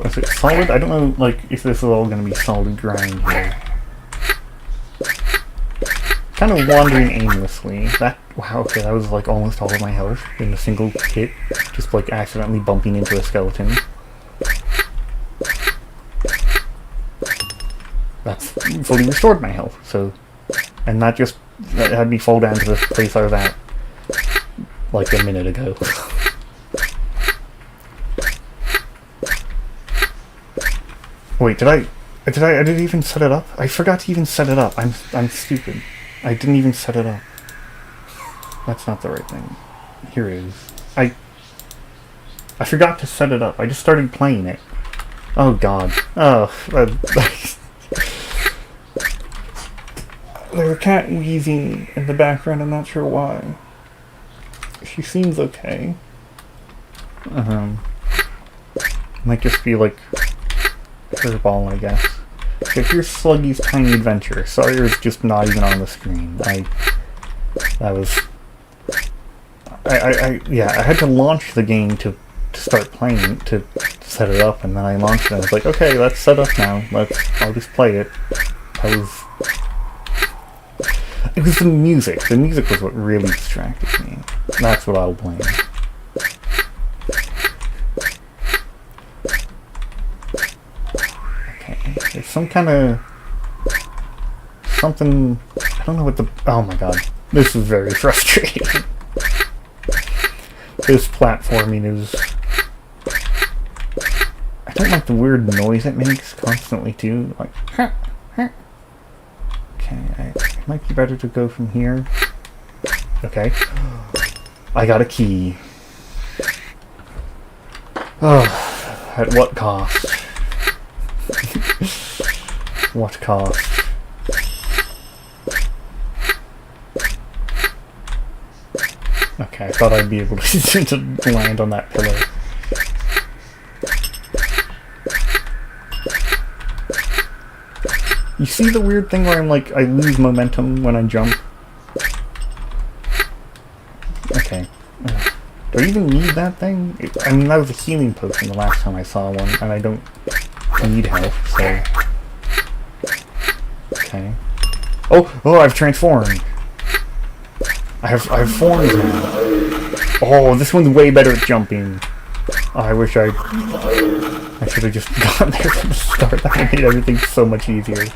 Is it solid? I don't know, like, if this is all going to be solid ground here. Kind of wandering aimlessly. Wow, okay, that was like almost all of my health in a single hit. Just like accidentally bumping into a skeleton. That's fully restored my health, so... And that had me fall down to the place I was at like a minute ago. Wait, did I didn't even set it up? I forgot to even set it up. I'm stupid. I didn't even set it up. That's not the right thing. Here it is. I forgot to set it up. I just started playing it. Oh god. Oh, there's a cat wheezing in the background, I'm not sure why. She seems okay. Might just be like her ball, I guess. Okay, here's Sluggy's Tiny Adventure. Sawyer's just not even on the screen. I had to launch the game to start playing, to set it up, and then I launched it and I was like, okay, let's set up now. I'll just play it. It was the music. The music was what really distracted me. That's what I'll blame. Okay, there's some kind of... something... I don't know what the... Oh my god. This is very frustrating. This platforming is... don't like the weird noise it makes constantly too. Like, huh, huh. Okay, it might be better to go from here. Okay. I got a key. Oh, at what cost? What cost? Okay, I thought I'd be able to land on that pillar. You see the weird thing where I'm like, I lose momentum when I jump? Okay. Do I even need that thing? I mean, that was a healing potion the last time I saw one, and I don't need health, so... Okay. Oh, I've transformed! I have forms now. Oh, this one's way better at jumping. Oh, I wish I should have just gotten there from the start. That would have made everything so much easier.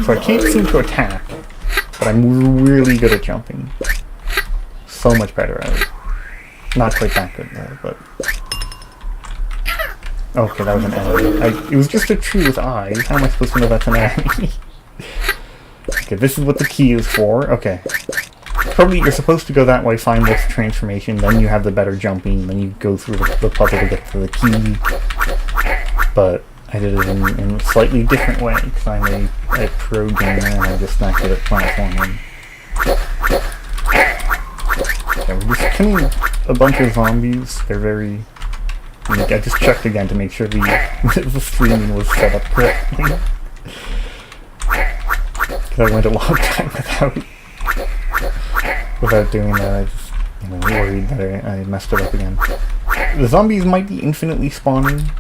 So I can't seem to attack, but I'm really good at jumping. So much better at it. Not quite that good though, but... Okay, that was an enemy. It was just a tree with eyes. How am I supposed to know that's an enemy? Okay, this is what the key is for. Okay. Probably you're supposed to go that way, find this transformation, then you have the better jumping, then you go through the puzzle to get to the key. But I did it in a slightly different way, because I'm a pro gamer and I'm just not good at platforming. Okay, we're just killing a bunch of zombies. They're very unique. I just checked again to make sure the streaming was set up correctly. Because I went a long time without doing that. I just, worried that I messed it up again. The zombies might be infinitely spawning.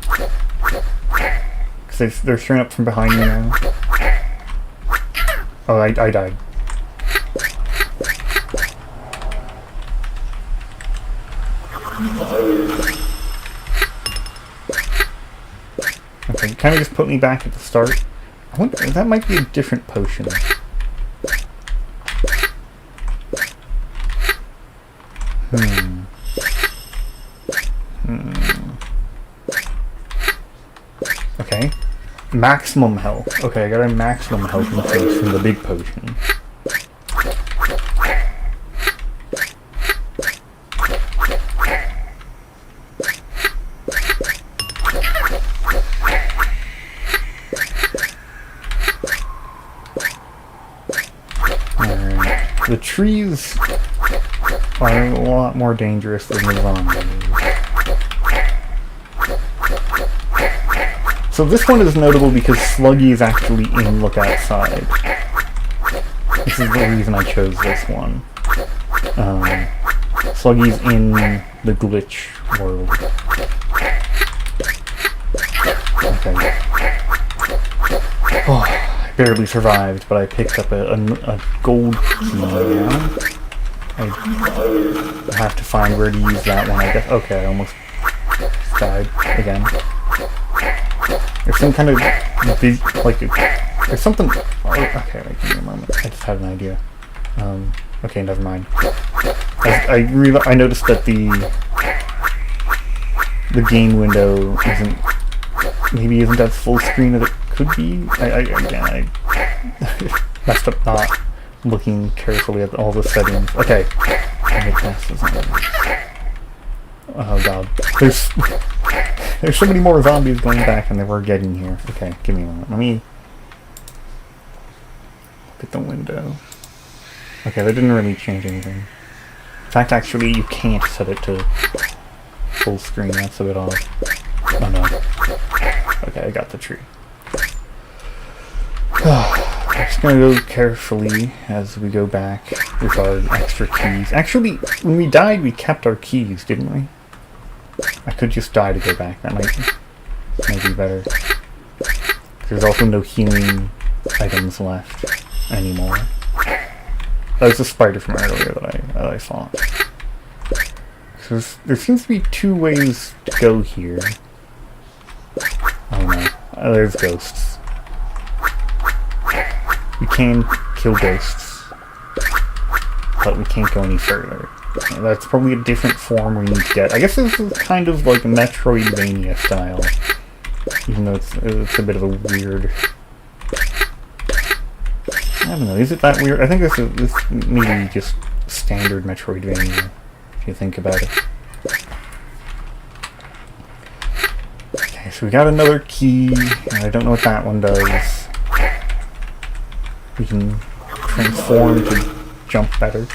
Because they're showing up from behind me now. Oh, I died. Okay, kind of just put me back at the start. I wonder, that might be a different potion. Okay. Maximum health. Okay, I got a maximum health increase from the big potion. The trees are a lot more dangerous than the zombies. So this one is notable because Sluggy is actually in Look Outside. This is the reason I chose this one. Sluggy's in the glitch world. Okay. Oh. Barely survived, but I picked up a gold key now. I have to find where to use that one, I guess. Okay, I almost died again. There's some kind of big, there's something... Oh, okay, wait, give me a moment. I just had an idea. Okay, never mind. I noticed that the game window isn't as full screen as it could be. I messed up not looking carefully at all the settings. Okay. Oh god. There's so many more zombies going back than there were getting here. Okay, give me a moment. Let me look at the window. Okay, that didn't really change anything. In fact, actually, you can't set it to full screen. That's a bit odd. Oh no. Okay, I got the tree. I'm just gonna go carefully as we go back with our extra keys. Actually, when we died, we kept our keys, didn't we? I could just die to go back. That might be better. There's also no healing items left anymore. That was the spider from earlier that I fought. So there seems to be two ways to go here. Oh no. There's ghosts. We can kill ghosts, but we can't go any further. That's probably a different form we need to get. I guess this is kind of like Metroidvania style. Even though it's a bit of a weird... I don't know, is it that weird? I think this maybe just standard Metroidvania, if you think about it. Okay, so we got another key, and I don't know what that one does. We can transform to jump better.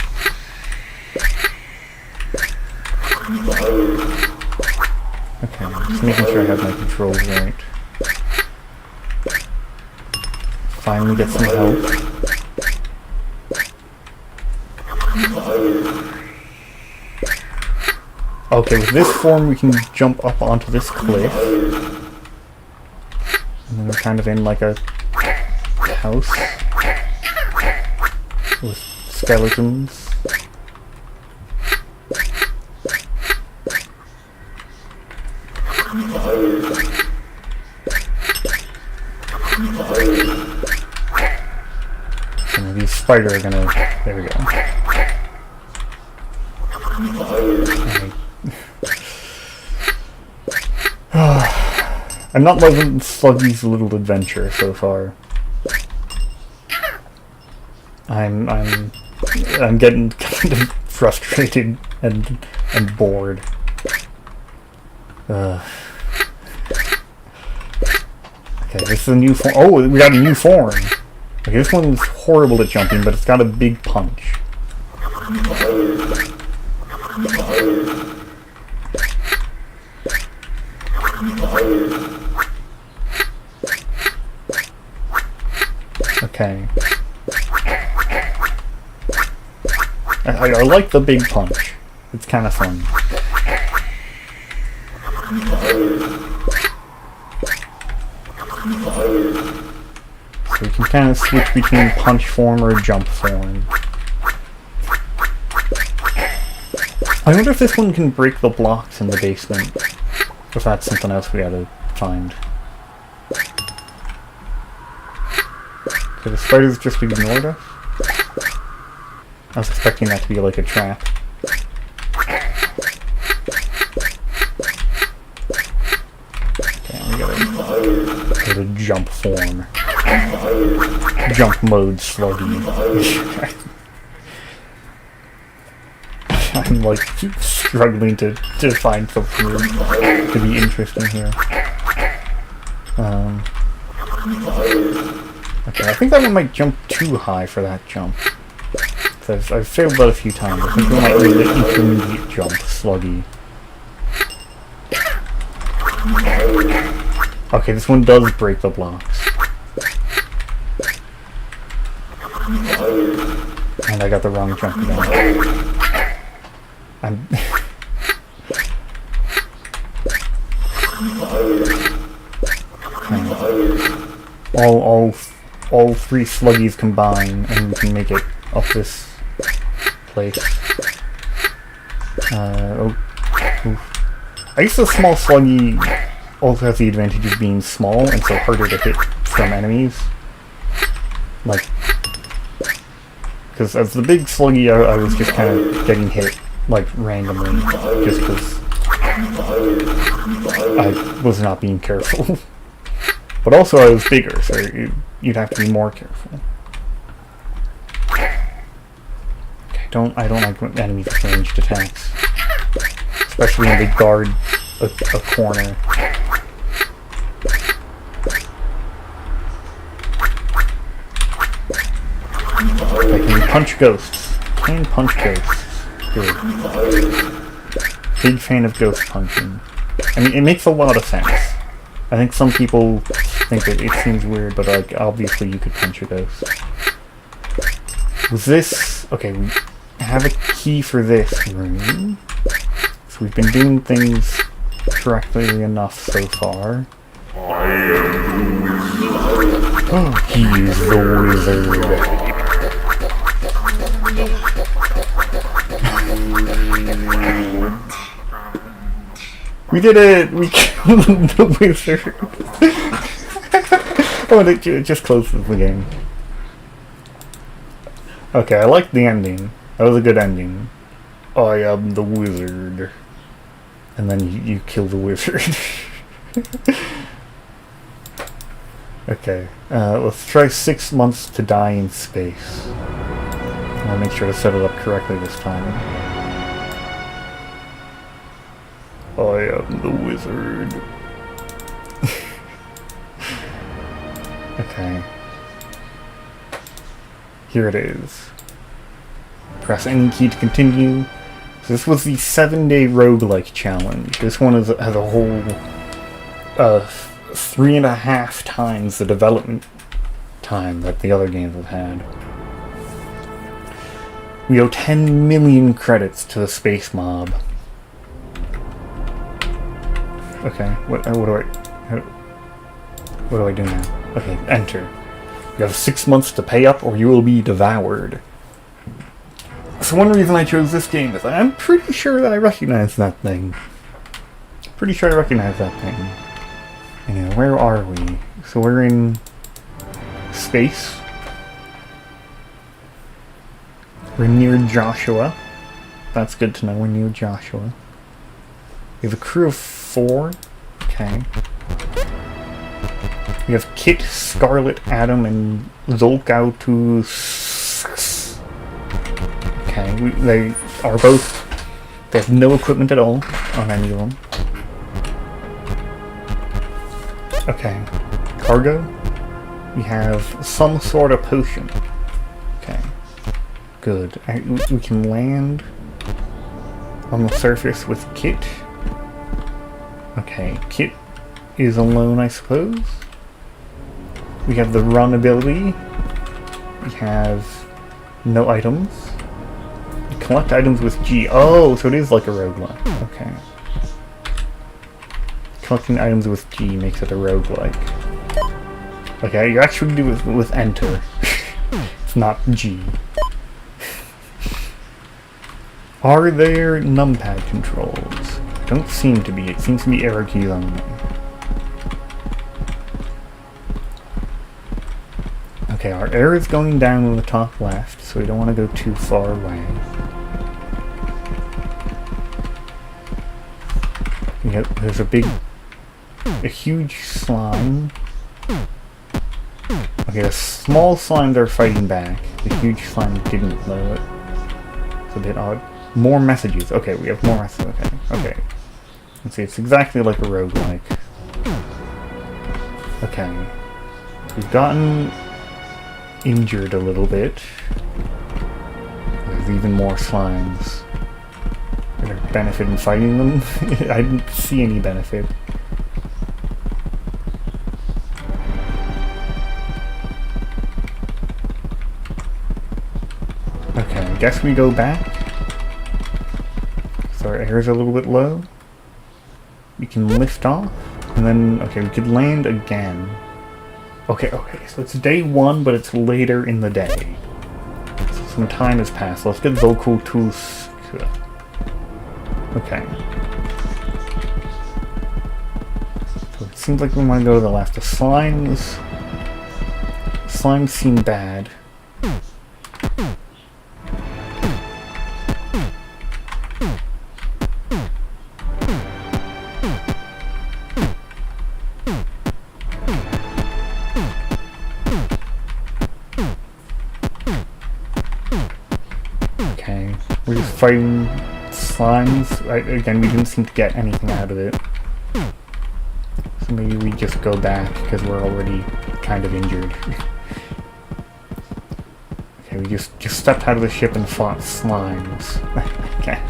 Okay, just making sure I have my controls right. Finally get some help. Okay, with this form we can jump up onto this cliff. And then we're kind of in like a house with skeletons. And these spiders are gonna... There we go. I'm not loving Sluggy's little adventure so far. I'm getting kind of frustrated and bored. Okay, this is a new form. Oh, we got a new form. Okay, this one's horrible at jumping, but it's got a big punch. Okay. I like the big punch. It's kind of fun. So you can kind of switch between punch form or jump form. I wonder if this one can break the blocks in the basement. If that's something else we gotta find. Okay, the spiders just ignored us? I was expecting that to be like a trap. Okay, we gotta go to jump form. Jump mode Sluggy. I'm like struggling to find something to be interesting here. Okay, I think that one might jump too high for that jump. I've failed that a few times. I think we might read the intermediate jump, Sluggy. Okay, this one does break the blocks. And I got the wrong jump again. All three Sluggies combine, and we can make it up this place. I guess the small Sluggy also has the advantage of being small and so harder to hit from enemies. Like, because as the big Sluggy, I was just kind of getting hit like randomly, just because I was not being careful. But also I was bigger, so you'd have to be more careful. Okay, I don't like when enemies with ranged attacks, especially when they guard a corner. I can punch ghosts. Can punch ghosts. Good. Big fan of ghost punching. I mean, it makes a lot of sense. I think some people think that it seems weird, but like, obviously you could punch a ghost. Was this... Okay, we have a key for this room. So we've been doing things correctly enough so far. Oh, he is the wizard. We did it! We killed the wizard! Oh, and it just closes the game. Okay, I liked the ending. That was a good ending. I am the wizard. And then you kill the wizard. Okay, let's try 6 months to die in space. I'll make sure to set it up correctly this time. I am the wizard. Okay. Here it is. Press any key to continue. So this was the 7-day roguelike challenge. This one has a whole 3.5 times the development time that the other games have had. We owe 10 million credits to the space mob. Okay, what do I do now? Okay, enter. You have 6 months to pay up or you will be devoured. So one reason I chose this game is I'm pretty sure that I recognize that thing. Pretty sure I recognize that thing. Anyway, where are we? So we're in space. We're near Joshua. That's good to know, we're near Joshua. We have a crew of 4. Okay. We have Kit, Scarlet, Adam, and Zolkautus. Okay, they are both... They have no equipment at all on any of them. Okay. Cargo. We have some sort of potion. Okay. Good. We can land on the surface with Kit. Okay, Kit is alone, I suppose. We have the run ability. We have no items. We collect items with G. Oh, so it is like a roguelike. Okay. Collecting items with G makes it a roguelike. Okay, you actually do it with enter. It's not G. Are there numpad controls? Don't seem to be. It seems to be arrow keys only. Okay, our arrow is going down on the top left, so we don't want to go too far away. Yep, there's a huge slime. Okay, the small slimes are fighting back. The huge slime didn't, though. It's a bit odd. More messages. Okay, we have more messages. Okay. Let's see, it's exactly like a roguelike. Okay. We've gotten injured a little bit. There's even more slimes. Is there a benefit in fighting them? I didn't see any benefit. Okay, I guess we go back. So our air's a little bit low. We can lift off, and then, okay, we could land again. Okay, so it's day 1, but it's later in the day. So some time has passed. Let's get Zolkautus. Okay. So it seems like we want to go to the left. The slimes seem bad. We're just fighting slimes. Again, we didn't seem to get anything out of it. So maybe we just go back, because we're already kind of injured. Okay, we just stepped out of the ship and fought slimes. Okay.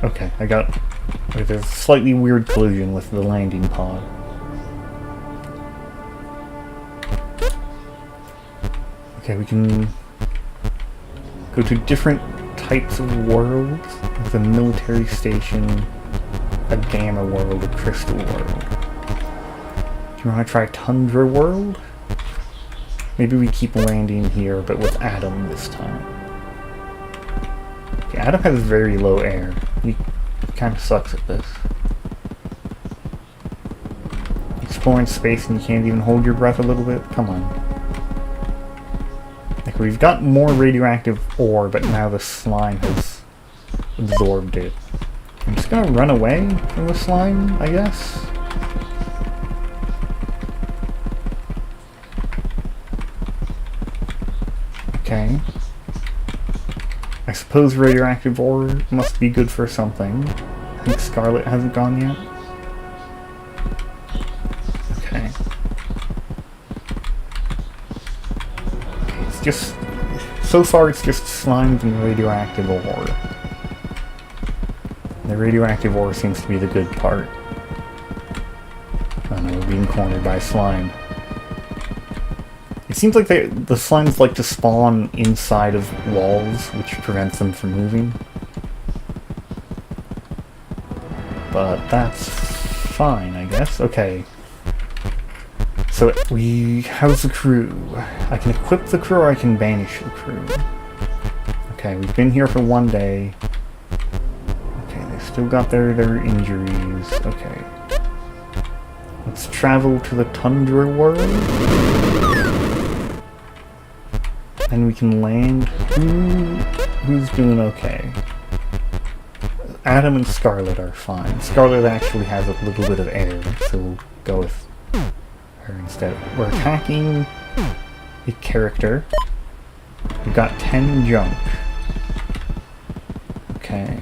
Okay, there's a slightly weird collision with the landing pod. Okay, we can go to different types of worlds. There's a military station, a gamma world, a crystal world. Do you want to try Tundra World? Maybe we keep landing here, but with Adam this time. Okay, Adam has very low air. He kind of sucks at this. Exploring space and you can't even hold your breath a little bit? Come on. We've got more radioactive ore, but now the slime has absorbed it. I'm just gonna run away from the slime, I guess. Okay. I suppose radioactive ore must be good for something. I think Scarlet hasn't gone yet. Okay. It's just... So far it's just slimes and radioactive ore. The radioactive ore seems to be the good part. Oh no, we're being cornered by slime. It seems like the slimes like to spawn inside of walls, which prevents them from moving. But that's fine, I guess. Okay. So how's the crew? I can equip the crew or I can banish the crew. Okay, we've been here for 1 day. Okay, they still got their injuries. Okay. Let's travel to the Tundra world. And we can land. Who's doing okay? Adam and Scarlet are fine. Scarlet actually has a little bit of air, so we'll go with her instead. We're attacking a character. We've got 10 junk. Okay.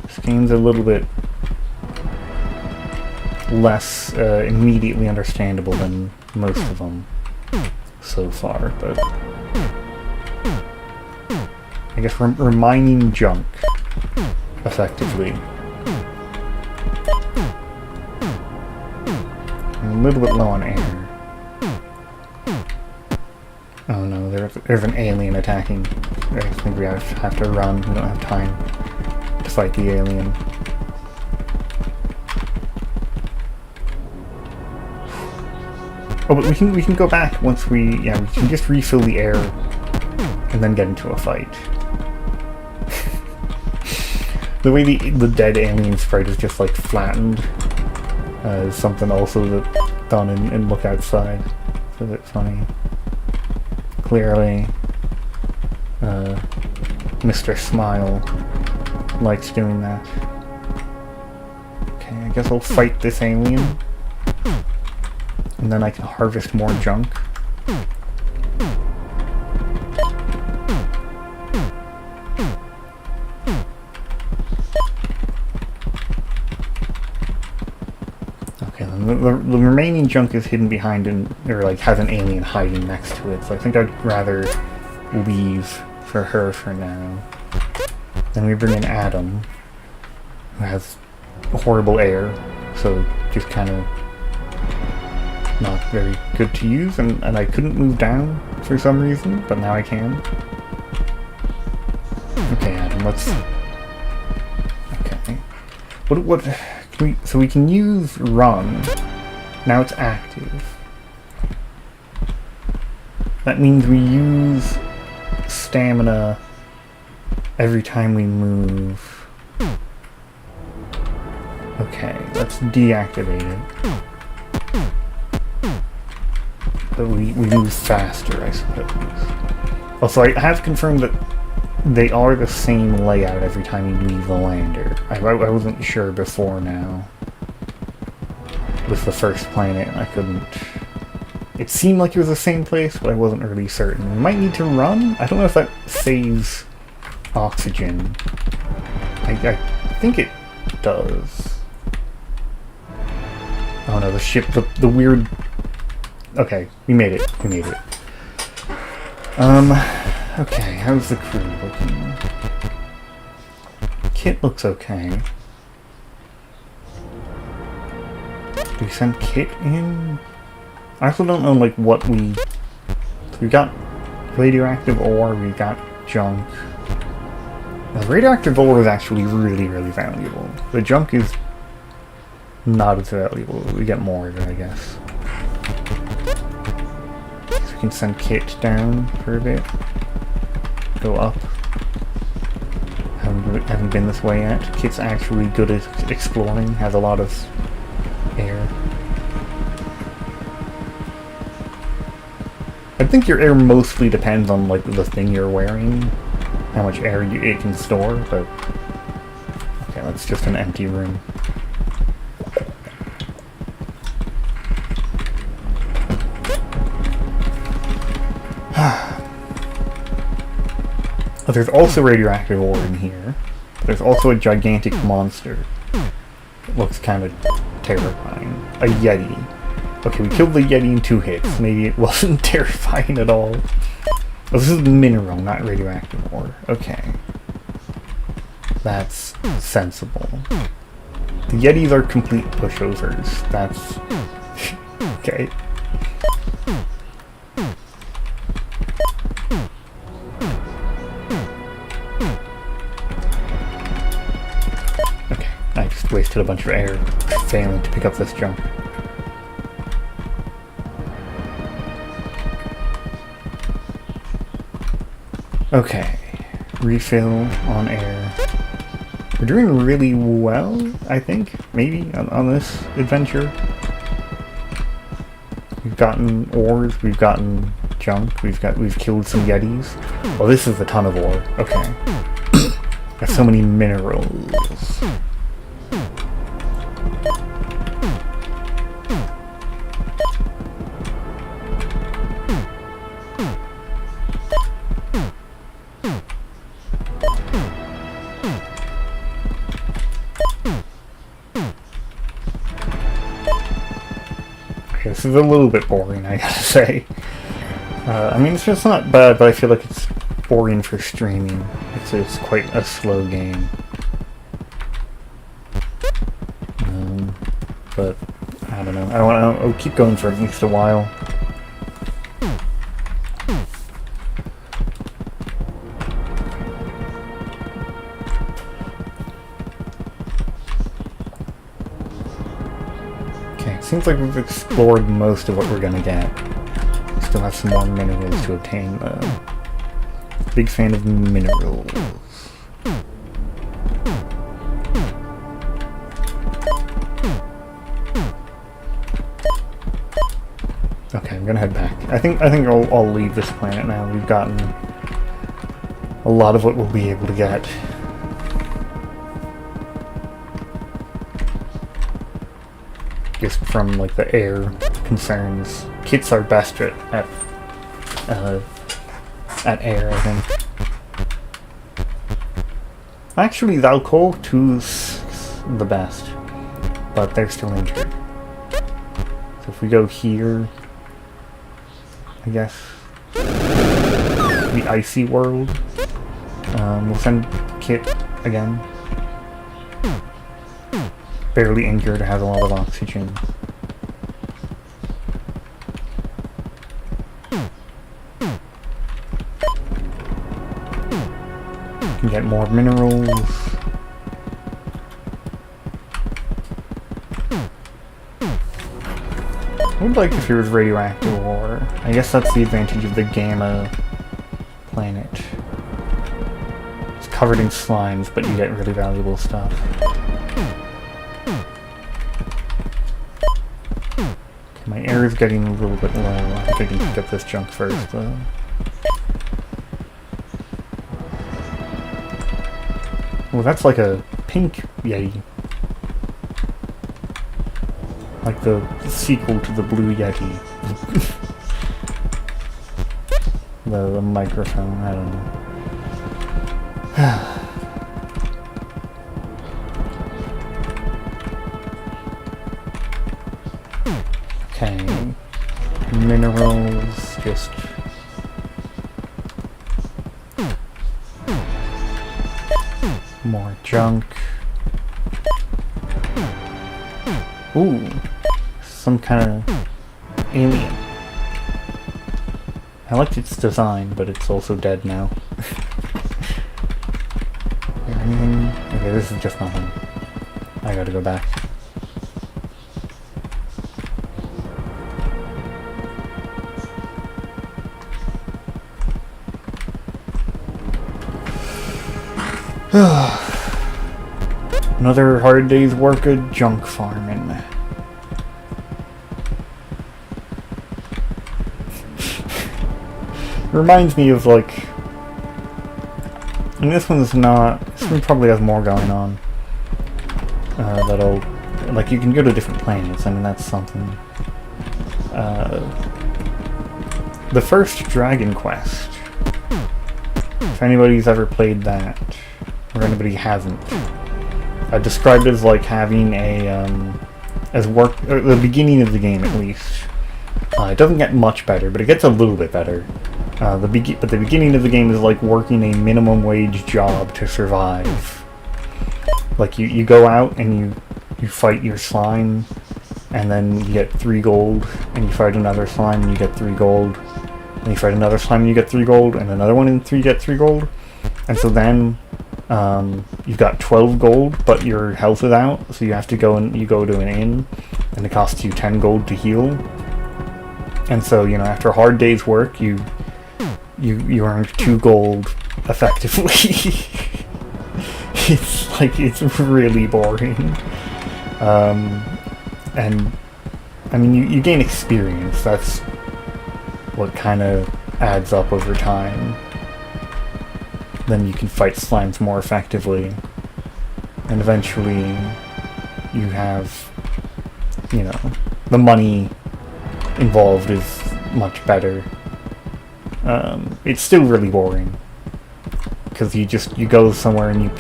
This game's a little bit less immediately understandable than most of them so far, but I guess we're mining junk, effectively. I'm a little bit low on air. Oh no, there's an alien attacking. I think we have to run. We don't have time to fight the alien. Oh, but we can go back once we can just refill the air and then get into a fight. The way the dead alien sprite is just like flattened is something also that's done in Look Outside. It's a bit funny. Clearly, Mr. Smile likes doing that. Okay, I guess I'll fight this alien. And then I can harvest more junk. Okay, then the remaining junk is hidden behind or like has an alien hiding next to it, so I think I'd rather leave for her for now. Then we bring in Adam, who has horrible air, so just kind of not very good to use, and I couldn't move down for some reason, but now I can. Okay, Adam, let's... Okay. What can we... So we can use run. Now it's active. That means we use stamina every time we move. Okay, let's deactivate it. But we move faster, I suppose. Also, I have confirmed that they are the same layout every time you leave the lander. I wasn't sure before now. With the first planet, I couldn't... It seemed like it was the same place, but I wasn't really certain. We might need to run? I don't know if that saves oxygen. I think it does. Oh no, the ship, the weird... Okay, we made it. We made it. Okay, how's the crew looking? Kit looks okay. Do we send Kit in? I also don't know, like, what we... We got radioactive ore, we got junk. The radioactive ore is actually really, really valuable. The junk is not as valuable. We get more of it, I guess. So we can send Kit down for a bit. Go up. Haven't been this way yet. Kit's actually good at exploring, has a lot of air. I think your air mostly depends on like the thing you're wearing, how much air it can store, but that's just an empty room. But there's also radioactive ore in here. There's also a gigantic monster. It looks kind of terrifying. A Yeti. Okay, we killed the Yeti in 2 hits. Maybe it wasn't terrifying at all. Oh, this is mineral, not radioactive ore. Okay. That's sensible. The Yetis are complete pushovers. That's... okay. Okay, I just wasted a bunch of air failing to pick up this junk. Okay, refill on air. We're doing really well, I think, maybe, on this adventure. We've gotten ores, we've gotten junk, we've killed some Yetis. Oh, this is a ton of ore. Okay. Got so many minerals. This is a little bit boring, I gotta say. I mean, it's just not bad, but I feel like it's boring for streaming. It's quite a slow game. But, I don't know. I'll keep going for at least a while. Seems like we've explored most of what we're gonna get. Still have some more minerals to obtain though. Big fan of minerals. Okay, I'm gonna head back. I think I'll leave this planet now. We've gotten a lot of what we'll be able to get. Just from like the air concerns. Kits are best at air, I think. Actually, Valco 2's the best, but they're still injured. So if we go here, I guess the icy world. We'll send Kit again. Barely injured, has a lot of oxygen. Can get more minerals. I would like if it was radioactive ore. I guess that's the advantage of the Gamma planet. It's covered in slimes, but you get really valuable stuff. My air is getting a little bit low. I think I can pick up this junk first, though. Well, that's like a pink Yeti. Like the sequel to the blue Yeti. the microphone, I don't know. Okay, minerals, just... more junk. Ooh, some kind of alien. I liked its design, but it's also dead now. Is there anything? Okay, this is just nothing. I gotta go back. Another hard day's work of junk farming. Reminds me of like... And this one's not... This one probably has more going on. that'll... Like, you can go to different planets, I mean, that's something. The first Dragon Quest, if anybody's ever played that, or anybody hasn't, I described it as like having a, or the beginning of the game at least. It doesn't get much better, but it gets a little bit better. But the beginning of the game is like working a minimum wage job to survive. Like, you go out and you fight your slime, and then you get 3 gold, and you fight another slime and you get 3 gold, and you fight another slime and you get 3 gold, and another one and you get 3 gold. And so then you've got 12 gold, but your health is out, so you have to go to an inn, and it costs you 10 gold to heal. And so, you know, after a hard day's work, you earn 2 gold effectively. It's really boring. And I mean, you gain experience. That's what kind of adds up over time. Then you can fight slimes more effectively, and eventually you have, you know, the money involved is much better. It's still really boring, because you go somewhere and you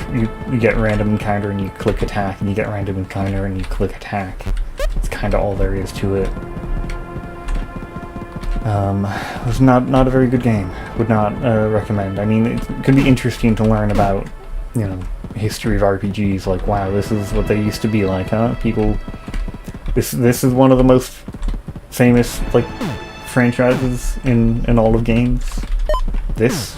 get random encounter and you click attack, and you get random encounter and you click attack. It's kind of all there is to it. It was not a very good game. Would not recommend. I mean, it could be interesting to learn about, you know, history of RPGs. Like, wow, this is what they used to be like, huh? People, this is one of the most famous, like, franchises in all of games. This.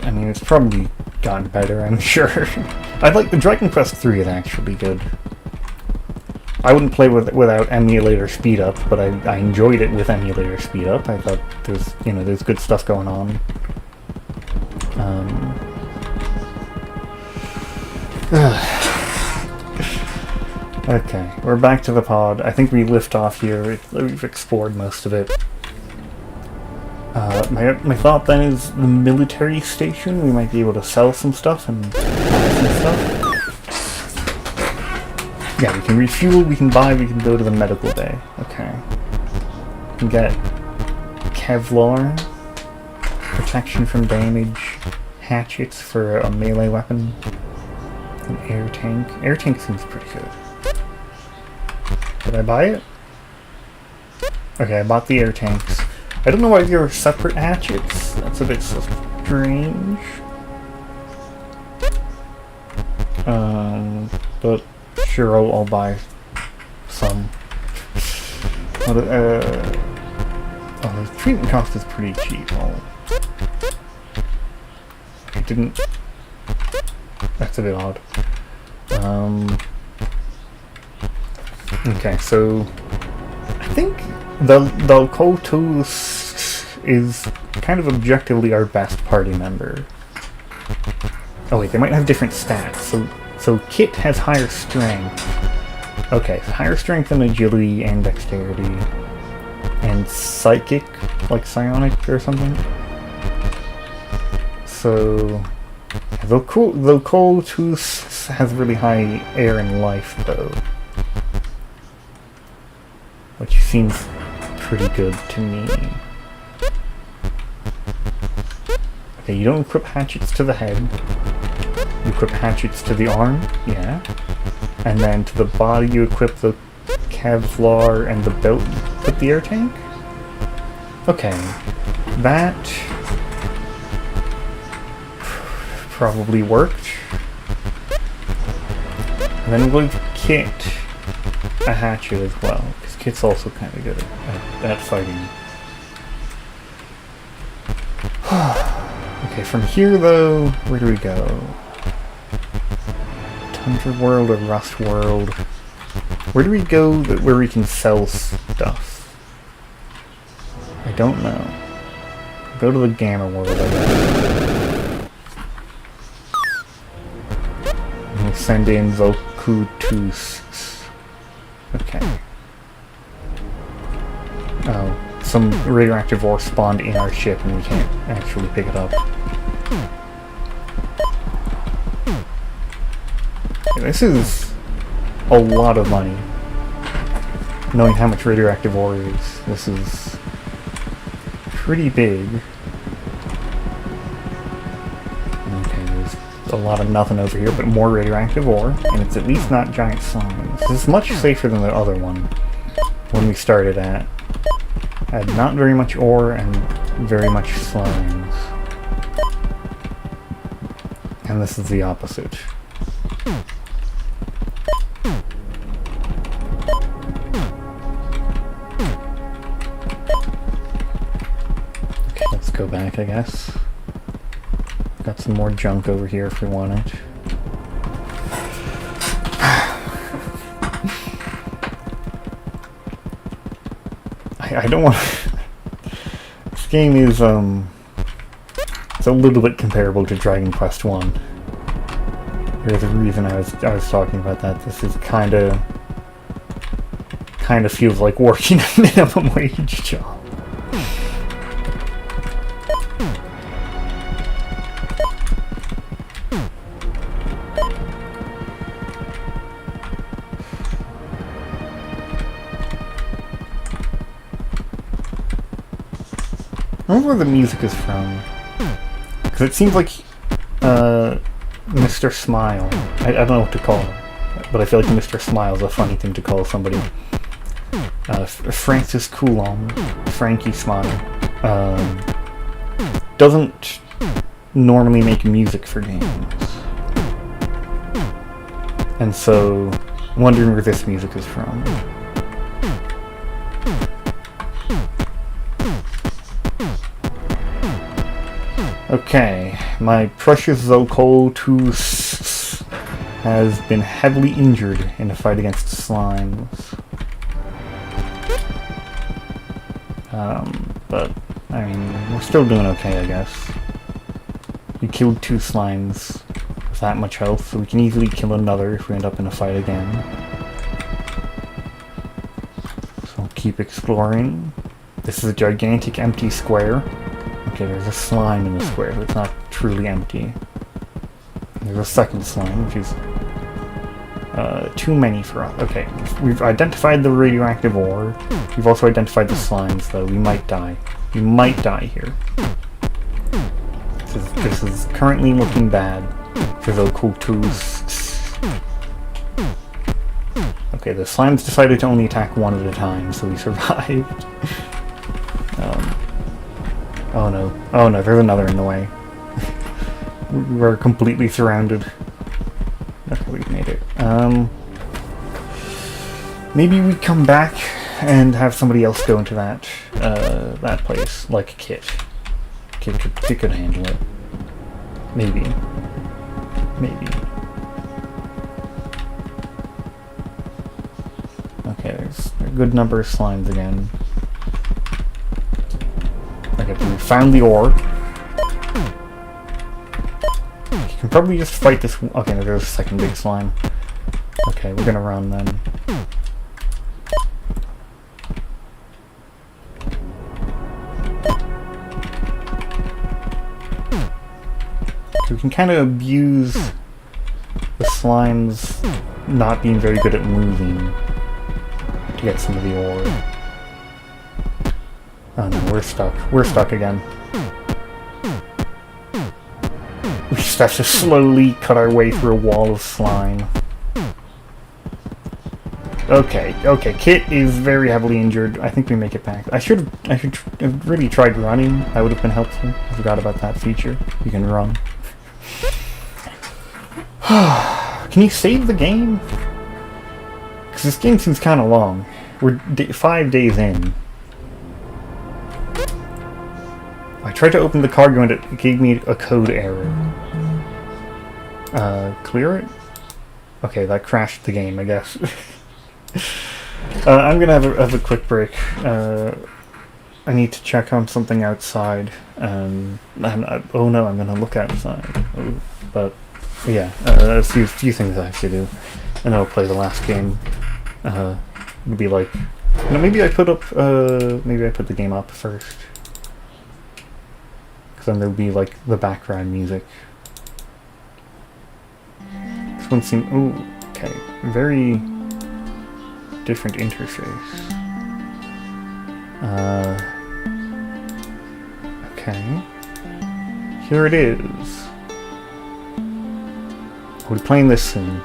I mean, it's probably gotten better, I'm sure. I like the Dragon Quest 3 is actually good. I wouldn't play without emulator speed up, but I enjoyed it with emulator speed up. I thought there's good stuff going on. Okay, we're back to the pod. I think we lift off here. We've explored most of it. My thought then is the military station. We might be able to sell some stuff and buy some stuff. Yeah, we can refuel, we can buy, we can go to the medical bay. Okay. We can get Kevlar, protection from damage, hatchets for a melee weapon, an air tank. Air tank seems pretty good. Did I buy it? Okay, I bought the air tanks. I don't know why there are separate hatchets. That's a bit strange. But sure, I'll buy some. The treatment cost is pretty cheap. It didn't. That's a bit odd. Okay, so I think the Kotus is kind of objectively our best party member. Oh wait, they might have different stats. So Kit has higher strength. Okay, so higher strength and agility and dexterity. And psychic, like psionic or something. So though Kotus has really high air and life though. Which seems pretty good to me. Okay, you don't equip hatchets to the head. You equip hatchets to the arm, yeah. And then to the body you equip the Kevlar and the belt with the air tank? Okay. That probably worked. And then we'll give Kit a hatchet as well. Kit's also kind of good at fighting. Okay, from here though, where do we go? Tundra World or Rust World? Where do we go where we can sell stuff? I don't know. Go to the Gamma World, I guess. And we'll send in Vokutus. Okay. Oh, some radioactive ore spawned in our ship and we can't actually pick it up. Okay, this is a lot of money. Knowing how much radioactive ore is, this is pretty big. Okay, there's a lot of nothing over here, but more radioactive ore, and it's at least not giant slimes. This is much safer than the other one when we started at. Had not very much ore and very much slimes. And this is the opposite. Okay, let's go back, I guess. Got some more junk over here if we want it. I don't want This game is, it's a little bit comparable to Dragon Quest 1. There's a reason I was talking about that. This is kinda feels like working a minimum wage job. I wonder where the music is from. Because it seems like Mr. Smile. I don't know what to call him, but I feel like Mr. Smile is a funny thing to call somebody. Francis Coulomb, Frankie Smile, doesn't normally make music for games. And so, wondering where this music is from. Okay, my precious Zokotus has been heavily injured in a fight against slimes. But, I mean, we're still doing okay, I guess. We killed 2 slimes with that much health, so we can easily kill another if we end up in a fight again. So I'll keep exploring. This is a gigantic empty square. Okay, there's a slime in the square, but it's not truly empty. There's a second slime, which is too many for us. Okay, we've identified the radioactive ore. We've also identified the slimes, though. We might die. We might die here. This is currently looking bad for the Zokotus. Okay, the slimes decided to only attack one at a time, so we survived. Oh no. Oh no, there's another in the way. We're completely surrounded. Okay, we've made it. Maybe we come back and have somebody else go into that place, like Kit. Kit could handle it. Maybe. Maybe. Okay, there's a good number of slimes again. Okay, we found the ore. You can probably just fight this. Okay, there's a second big slime. Okay, we're gonna run then. So we can kind of abuse the slimes not being very good at moving to get some of the ore. Oh no, we're stuck. We're stuck again. We just have to slowly cut our way through a wall of slime. Okay, Kit is very heavily injured. I think we make it back. I should have really tried running. That would have been helpful. I forgot about that feature. You can run. Can you save the game? Because this game seems kind of long. We're 5 days in. I tried to open the cargo and it gave me a code error. Clear it? Okay, that crashed the game, I guess. I'm gonna have a quick break. I need to check on something outside. Oh no, I'm gonna look outside. But yeah, a few things I have to do, and I'll play the last game. It'll be like No, maybe I put the game up first. Because then there'll be like the background music. This one seems... Ooh, okay. Very different interface. Okay. Here it is. We'll be playing this soon.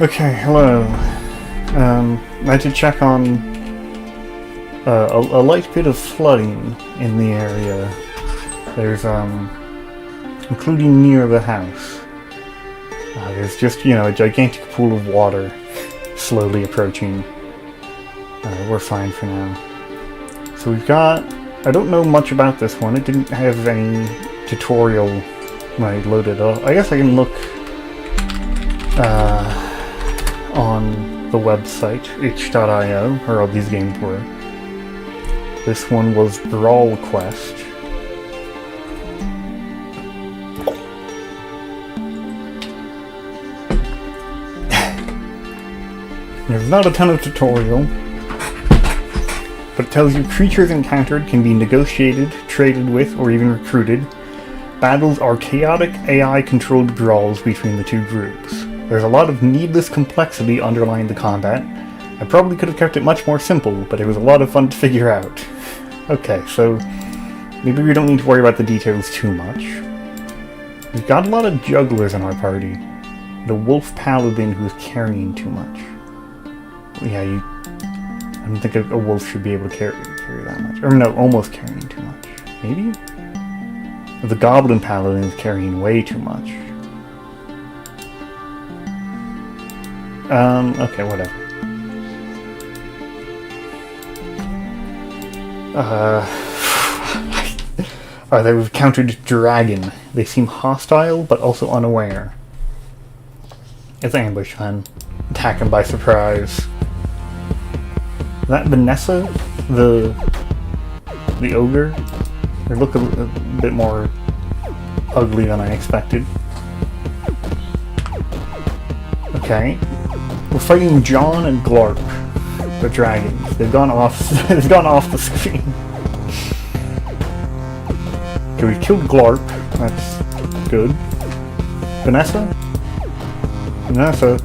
Okay, hello. I did check on a light bit of flooding in the area. There's, including near the house. There's just, you know, a gigantic pool of water slowly approaching. We're fine for now. So we've got... I don't know much about this one. It didn't have any tutorial when I loaded up. I guess I can look on the website, itch.io, where all these games were. This one was Brawlquest. There's not a ton of tutorial, but it tells you creatures encountered can be negotiated, traded with, or even recruited. Battles are chaotic, AI-controlled brawls between the two groups. There's a lot of needless complexity underlying the combat. I probably could have kept it much more simple, but it was a lot of fun to figure out. Okay, so maybe we don't need to worry about the details too much. We've got a lot of jugglers in our party. The wolf paladin who's carrying too much. Yeah, I don't think a wolf should be able to carry that much. Or no, almost carrying too much. Maybe? The goblin paladin is carrying way too much. Okay, whatever. Alright, they've encountered dragon. They seem hostile, but also unaware. It's ambush time. Attack him by surprise. Is that Vanessa? The ogre? They look a bit more ugly than I expected. Okay. We're fighting John and Glarp, the dragons. They've gone off they've gone off the screen. Okay, we killed Glarp. That's good. Vanessa? Vanessa.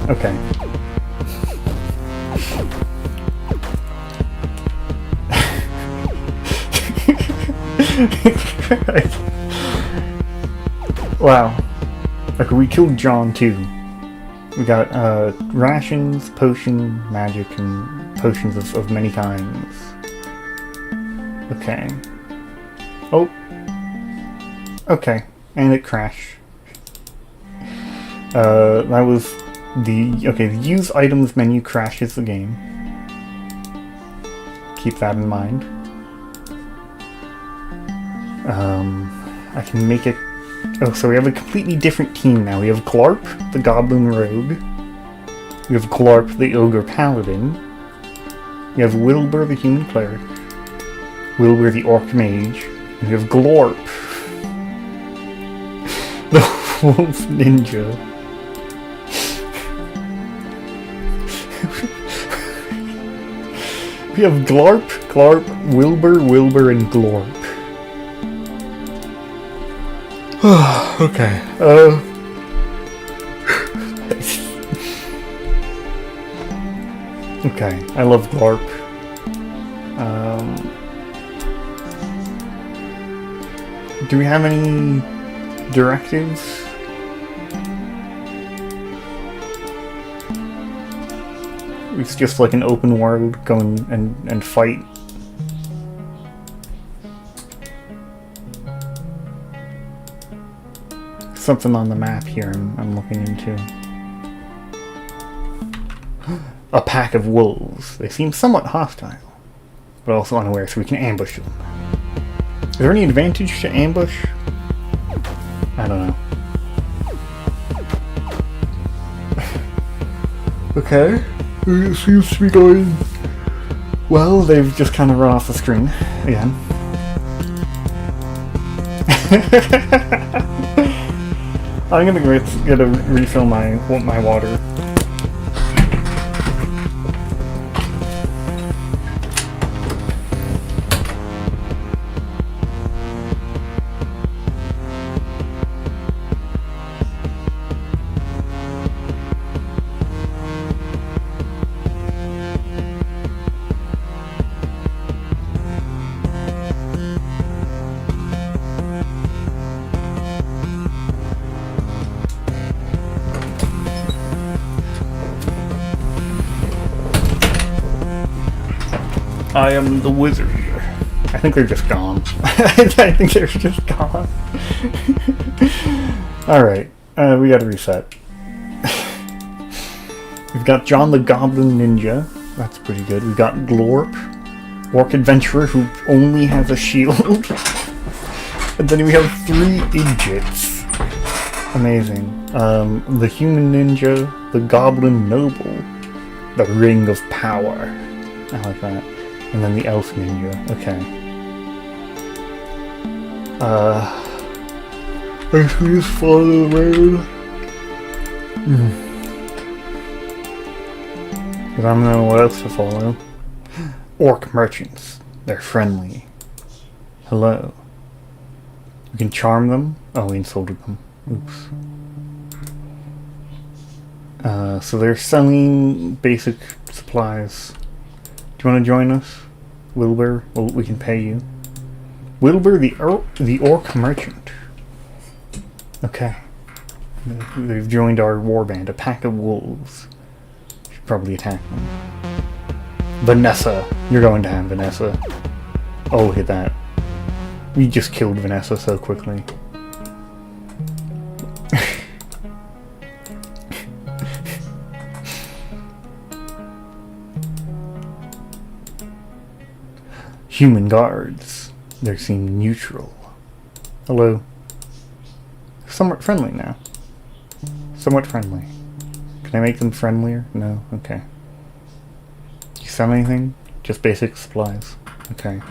Okay. Wow. Okay, we killed John too. We got rations, potion, magic, and potions of many kinds. Okay. Oh. Okay. And it crashed. That was the... Okay, the use items menu crashes the game. Keep that in mind. I can make it... Oh, so we have a completely different team now. We have Glarp, the Goblin Rogue. We have Glarp, the Ogre Paladin. We have Wilbur, the Human Cleric. Wilbur, the Orc Mage. And we have Glorp, the Wolf Ninja. We have Glarp, Wilbur, and Glorp. Okay. Okay, I love Glarp. Do we have any directives? It's just like an open world, go and fight. Something on the map here I'm looking into. A pack of wolves. They seem somewhat hostile, but also unaware, so we can ambush them. Is there any advantage to ambush? I don't know. Okay. It seems to be going well. They've just kind of run off the screen again. I'm gonna get a refill my water. I am the wizard. I think they're just gone. I think they're just gone. Alright, we gotta reset. We've got John the Goblin Ninja. That's pretty good. We've got Glorp, Orc Adventurer, who only has a shield. And then we have 3 idiots. Amazing. The Human Ninja, the Goblin Noble, the Ring of Power. I like that. And then the Elf Ninja. Okay. I should just follow the road. Because I don't know what else to follow. Orc merchants. They're friendly. Hello. We can charm them. Oh, we insulted them. Oops. So they're selling basic supplies. Do you want to join us? Wilbur? Well, we can pay you. Wilbur the orc merchant. Okay. They've joined our warband. A pack of wolves. Should probably attack them. Vanessa. You're going down, Vanessa. Oh, look at that. We just killed Vanessa so quickly. Human guards. They seem neutral. Hello. Somewhat friendly now. Somewhat friendly. Can I make them friendlier? No? Okay. Do you sell anything? Just basic supplies. Okay.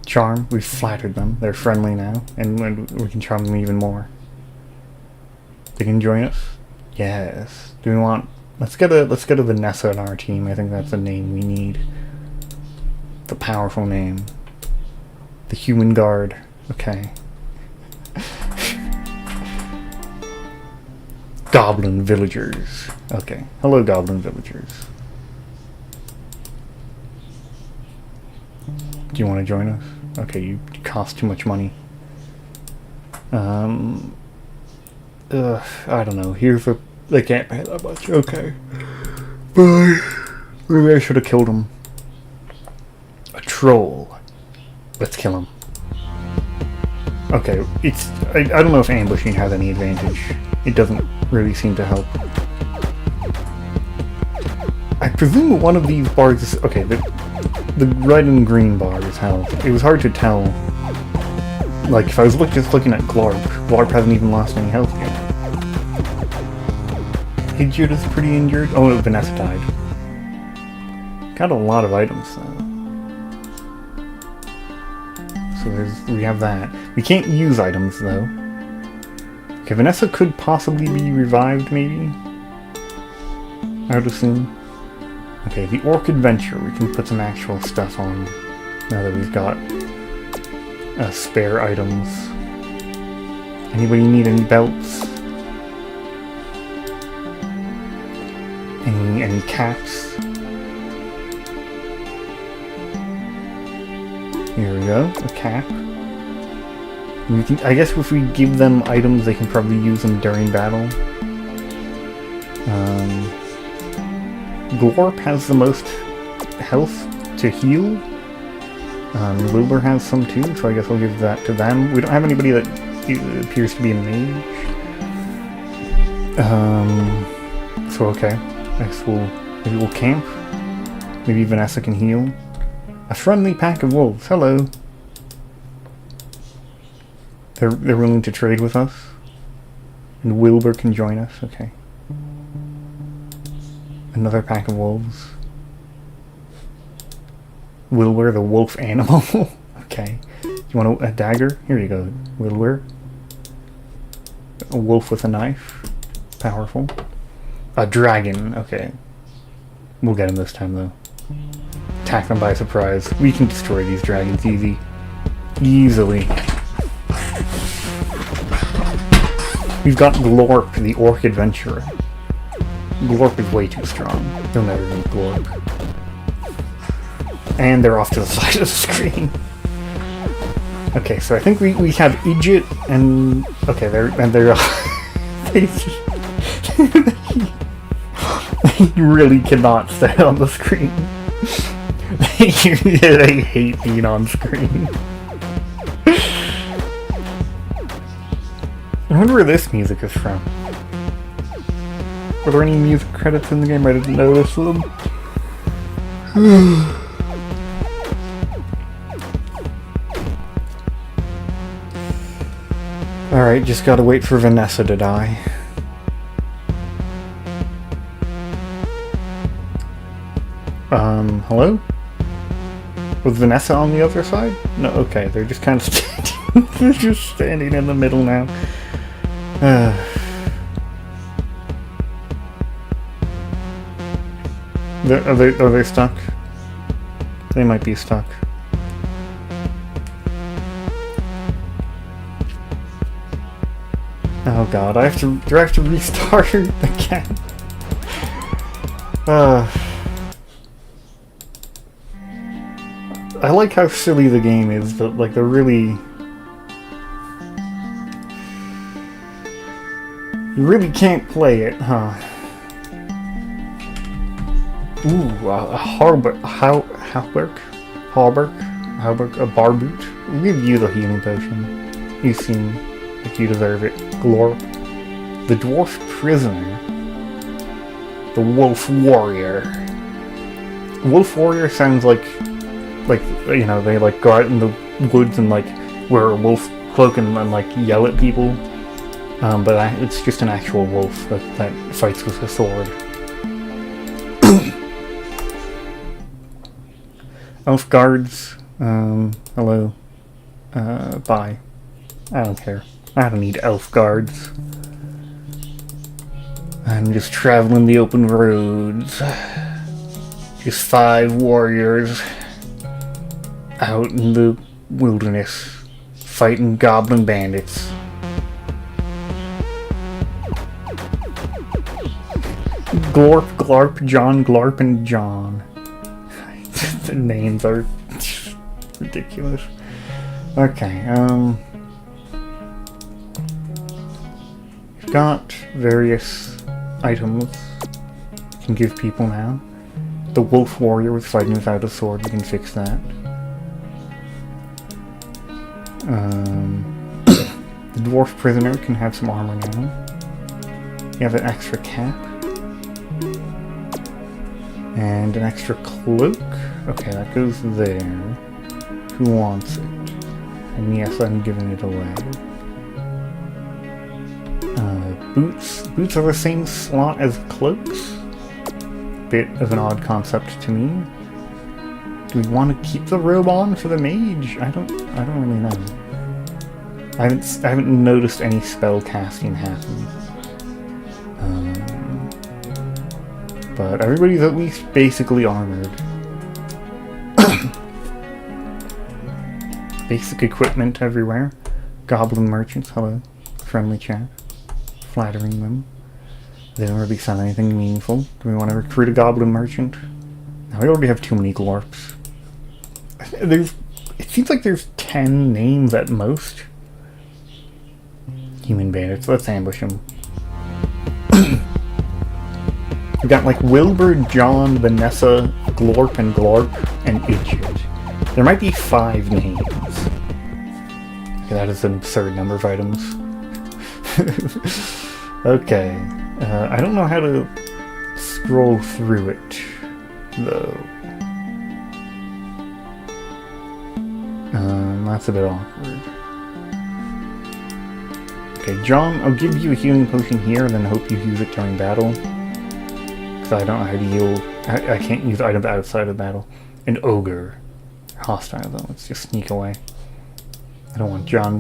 Charm. We've flattered them. They're friendly now. And we can charm them even more. They can join us? Yes. Do we want... Let's get a Vanessa on our team. I think that's the name we need. The powerful name. The human guard. Okay. Goblin villagers. Okay. Hello, goblin villagers. Do you want to join us? Okay, you cost too much money. I don't know. Here's a... They can't pay that much. Okay. Bye. Maybe I should have killed him. A troll. Let's kill him. Okay, it's... I don't know if ambushing has any advantage. It doesn't really seem to help. I presume one of these bars is... Okay, the red and green bar is health. It was hard to tell. Like, if I was just looking at Glorp, Glorp hasn't even lost any health yet. Hidjut is pretty injured. Oh, no, Vanessa died. Got a lot of items, though. So we have that. We can't use items, though. Okay, Vanessa could possibly be revived, maybe? I would assume. Okay, the Orc Adventure. We can put some actual stuff on now that we've got spare items. Anybody need any belts? Any caps? Here we go, a cap. We can, I guess if we give them items, they can probably use them during battle. Glorp has the most health to heal. Wilbur has some too, so I guess I'll give that to them. We don't have anybody that appears to be a mage. So okay. I guess maybe we'll camp. Maybe Vanessa can heal. A friendly pack of wolves. Hello. They're willing to trade with us. And Wilbur can join us. Okay. Another pack of wolves. Wilbur, the wolf animal. Okay. Do you want a dagger? Here you go, Wilbur. A wolf with a knife. Powerful. A dragon. Okay. We'll get him this time, though. Attack them by surprise. We can destroy these dragons easily. We've got Glorp, the Orc Adventurer. Glorp is way too strong. They'll never beat Glorp. And they're off to the side of the screen. Okay, so I think we have Hidjut and... Okay, they're they really cannot stay on the screen. They hate being on screen. I wonder where this music is from. Were there any music credits in the game? I didn't notice them. Alright, just gotta wait for Vanessa to die. Hello? Was Vanessa on the other side? No, okay, they're just kind of standing. They're just standing in the middle now. Are they stuck? They might be stuck. Oh god, do I have to restart again? I like how silly the game is, but like they're really... You really can't play it, huh? Ooh, a bar boot. We'll give you the healing potion. You seem like you deserve it. Glorp. The dwarf prisoner. The wolf warrior. Wolf warrior sounds like you know, they like go out in the woods and like wear a wolf cloak and like yell at people. But it's just an actual wolf that fights with a sword. Elf guards, hello, bye. I don't care. I don't need elf guards. I'm just traveling the open roads. Just 5 warriors out in the wilderness fighting goblin bandits. Glorp, Glarp, John, Glarp, and John. The names are ridiculous. Okay, we've got various items we can give people now. The wolf warrior was fighting without a sword, we can fix that. The dwarf prisoner can have some armor now. You have an extra cap. And an extra cloak. Okay, that goes there. Who wants it? And yes, I'm giving it away. Boots. Boots are the same slot as cloaks. Bit of an odd concept to me. Do we want to keep the robe on for the mage? I don't really know. I haven't noticed any spell casting happen. But everybody's at least basically armored. Basic equipment everywhere. Goblin merchants, hello. Friendly chat. Flattering them. They don't really sound anything meaningful. Do we want to recruit a goblin merchant? No, we already have too many glorps. It seems like there's 10 names at most. Human bandits, let's ambush them. We got like Wilbur, John, Vanessa, Glorp, and Glarp, and Idjit. There might be 5 names. Okay, that is an absurd number of items. Okay. I don't know how to scroll through it, though. That's a bit awkward. Okay, John, I'll give you a healing potion here, and then hope you use it during battle. Because I don't know how to heal. I can't use items outside of battle. An ogre. Hostile, though. Let's just sneak away. I don't want John.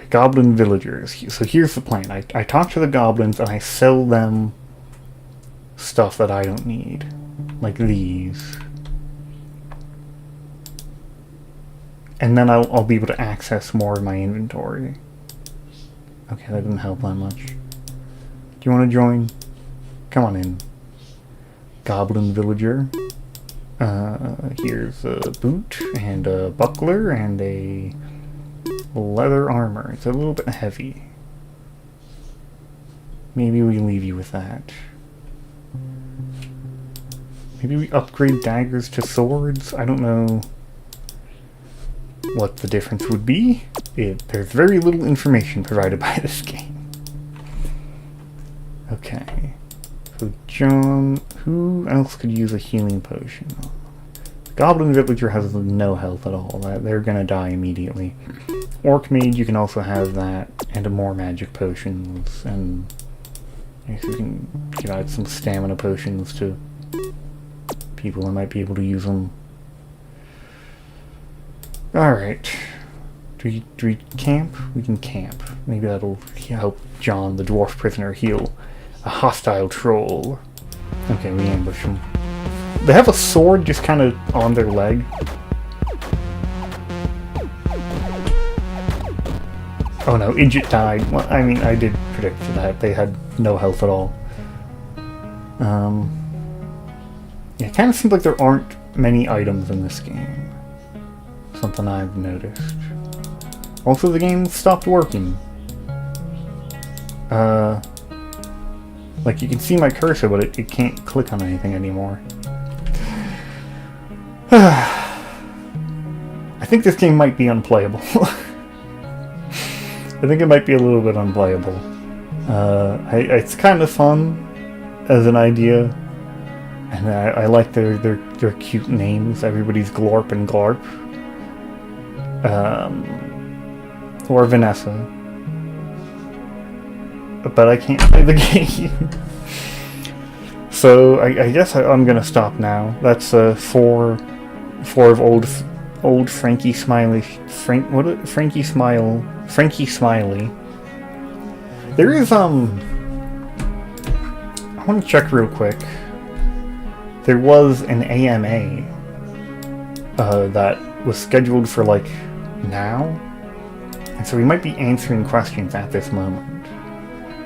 Goblin villagers. So here's the plan. I talk to the goblins and I sell them stuff that I don't need. Like these. And then I'll be able to access more of my inventory. Okay, that didn't help that much. Do you want to join? Come on in. Goblin villager. Here's a boot and a buckler and a leather armor. It's a little bit heavy. Maybe we leave you with that. Maybe we upgrade daggers to swords? I don't know what the difference would be. There's very little information provided by this game. Okay. So John, who else could use a healing potion? The Goblin Villager has no health at all. They're gonna die immediately. Orc Mage, you can also have that, and more magic potions, and I guess you can give out some stamina potions to people that might be able to use them. Alright. Do we camp? We can camp. Maybe that'll help John, the dwarf prisoner, heal a hostile troll. Okay, we ambush them. They have a sword just kind of on their leg. Oh no, Idjit died. Well, I mean, I did predict that. They had no health at all. Yeah, it kind of seems like there aren't many items in this game. Something I've noticed. Also, the game stopped working. Like, you can see my cursor, but it can't click on anything anymore. I think this game might be unplayable. I think it might be a little bit unplayable. It's kind of fun as an idea, and I like their cute names. Everybody's Glorp and Glarp. Or Vanessa. But I can't play the game. So I guess I'm gonna stop now. That's four of old Frankie Smiley. Frankie Smiley. There is I want to check real quick. There was an AMA that was scheduled for like now, and so we might be answering questions at this moment.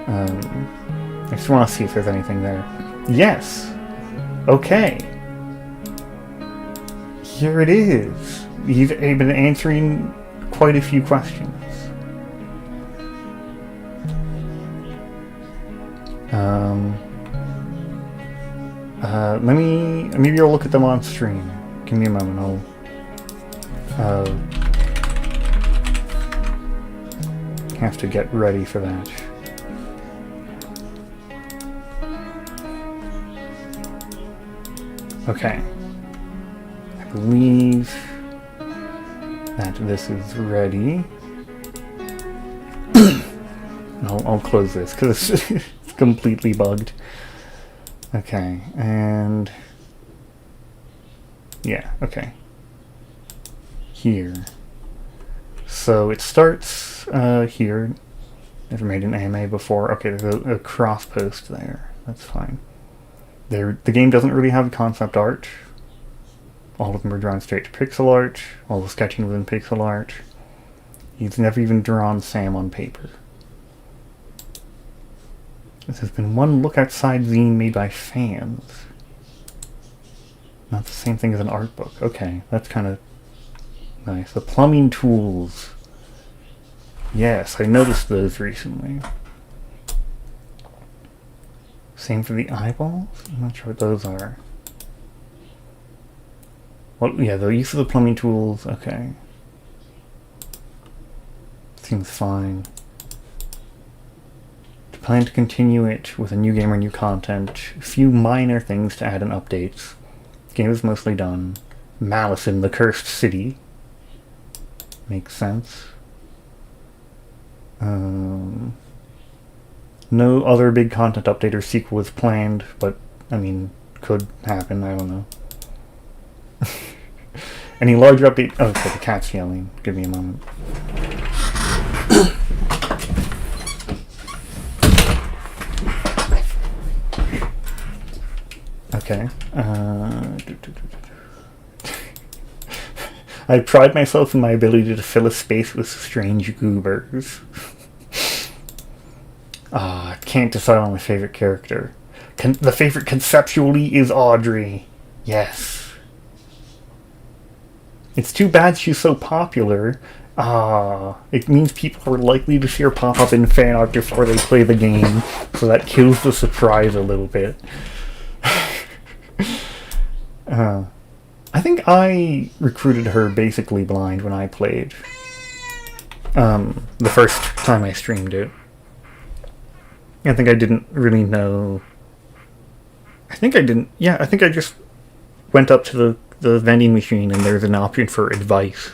I just want to see if there's anything there. Yes! Okay. Here it is. You've been answering quite a few questions. Maybe I'll look at them on stream. Give me a moment, I'll have to get ready for that. Okay. I believe that this is ready. I'll close this because it's completely bugged. Okay, and yeah, okay. Here. So it starts here. Never made an AMA before. Okay, there's a cross post there. That's fine. The game doesn't really have concept art. All of them are drawn straight to pixel art. All the sketching was in pixel art. He's never even drawn Sam on paper. This has been one look outside zine made by fans. Not the same thing as an art book. Okay, that's kind of nice. The plumbing tools. Yes, I noticed those recently. Same for the eyeballs? I'm not sure what those are. Well, yeah, the use of the plumbing tools, okay. Seems fine. Plan to continue it with a new game or new content. A few minor things to add in updates. The game is mostly done. Malice in the Cursed City. Makes sense. No other big content update or sequel is planned, but, I mean, could happen, I don't know. Any larger update? Oh, okay, the cat's yelling. Give me a moment. Okay. I pride myself in my ability to fill a space with strange goobers. I can't decide on my favorite character. The favorite conceptually is Audrey. Yes. It's too bad she's so popular. It means people are likely to see her pop up in fan art before they play the game, so that kills the surprise a little bit. I think I recruited her basically blind when I played. The first time I streamed it. I think I didn't really know. I think I just went up to the vending machine and there's an option for advice.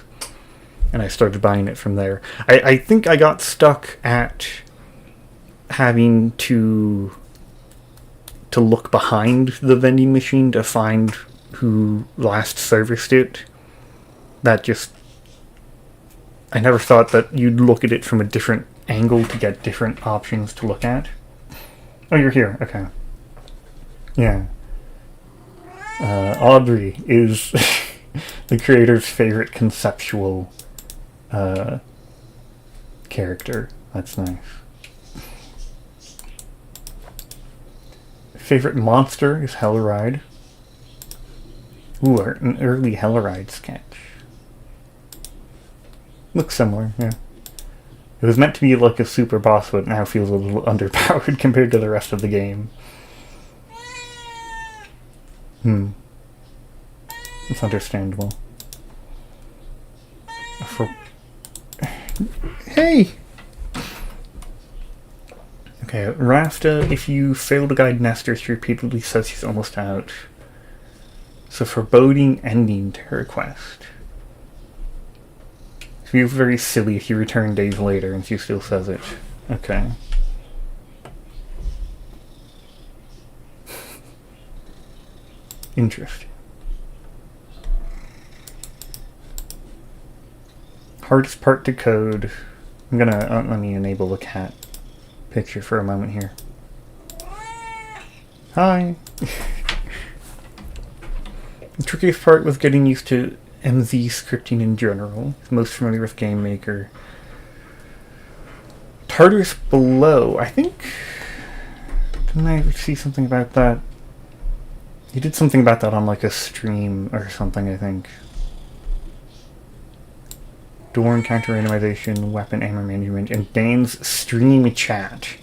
And I started buying it from there. I think I got stuck at having to look behind the vending machine to find who last serviced it. I never thought that you'd look at it from a different angle to get different options to look at. Oh, you're here. Okay. Yeah. Audrey is the creator's favorite conceptual character. That's nice. Favorite monster is Hellride. Ooh, an early Hellride sketch. Looks similar, yeah. It was meant to be like a super boss, but now feels a little underpowered compared to the rest of the game. It's understandable. Hey! Okay, Rafta, if you fail to guide Nestor, she repeatedly says she's almost out. It's a foreboding ending to her quest. It feels very silly if you return days later and she still says it. Okay. Interesting. Hardest part to code. I'm gonna let me enable the cat picture for a moment here. Hi. The trickiest part was getting used to MZ scripting in general. Most familiar with Game Maker. Tartarus Below. I think... Didn't I see something about that? You did something about that on like a stream or something, I think. Door encounter randomization, weapon ammo management, and Dane's stream chat.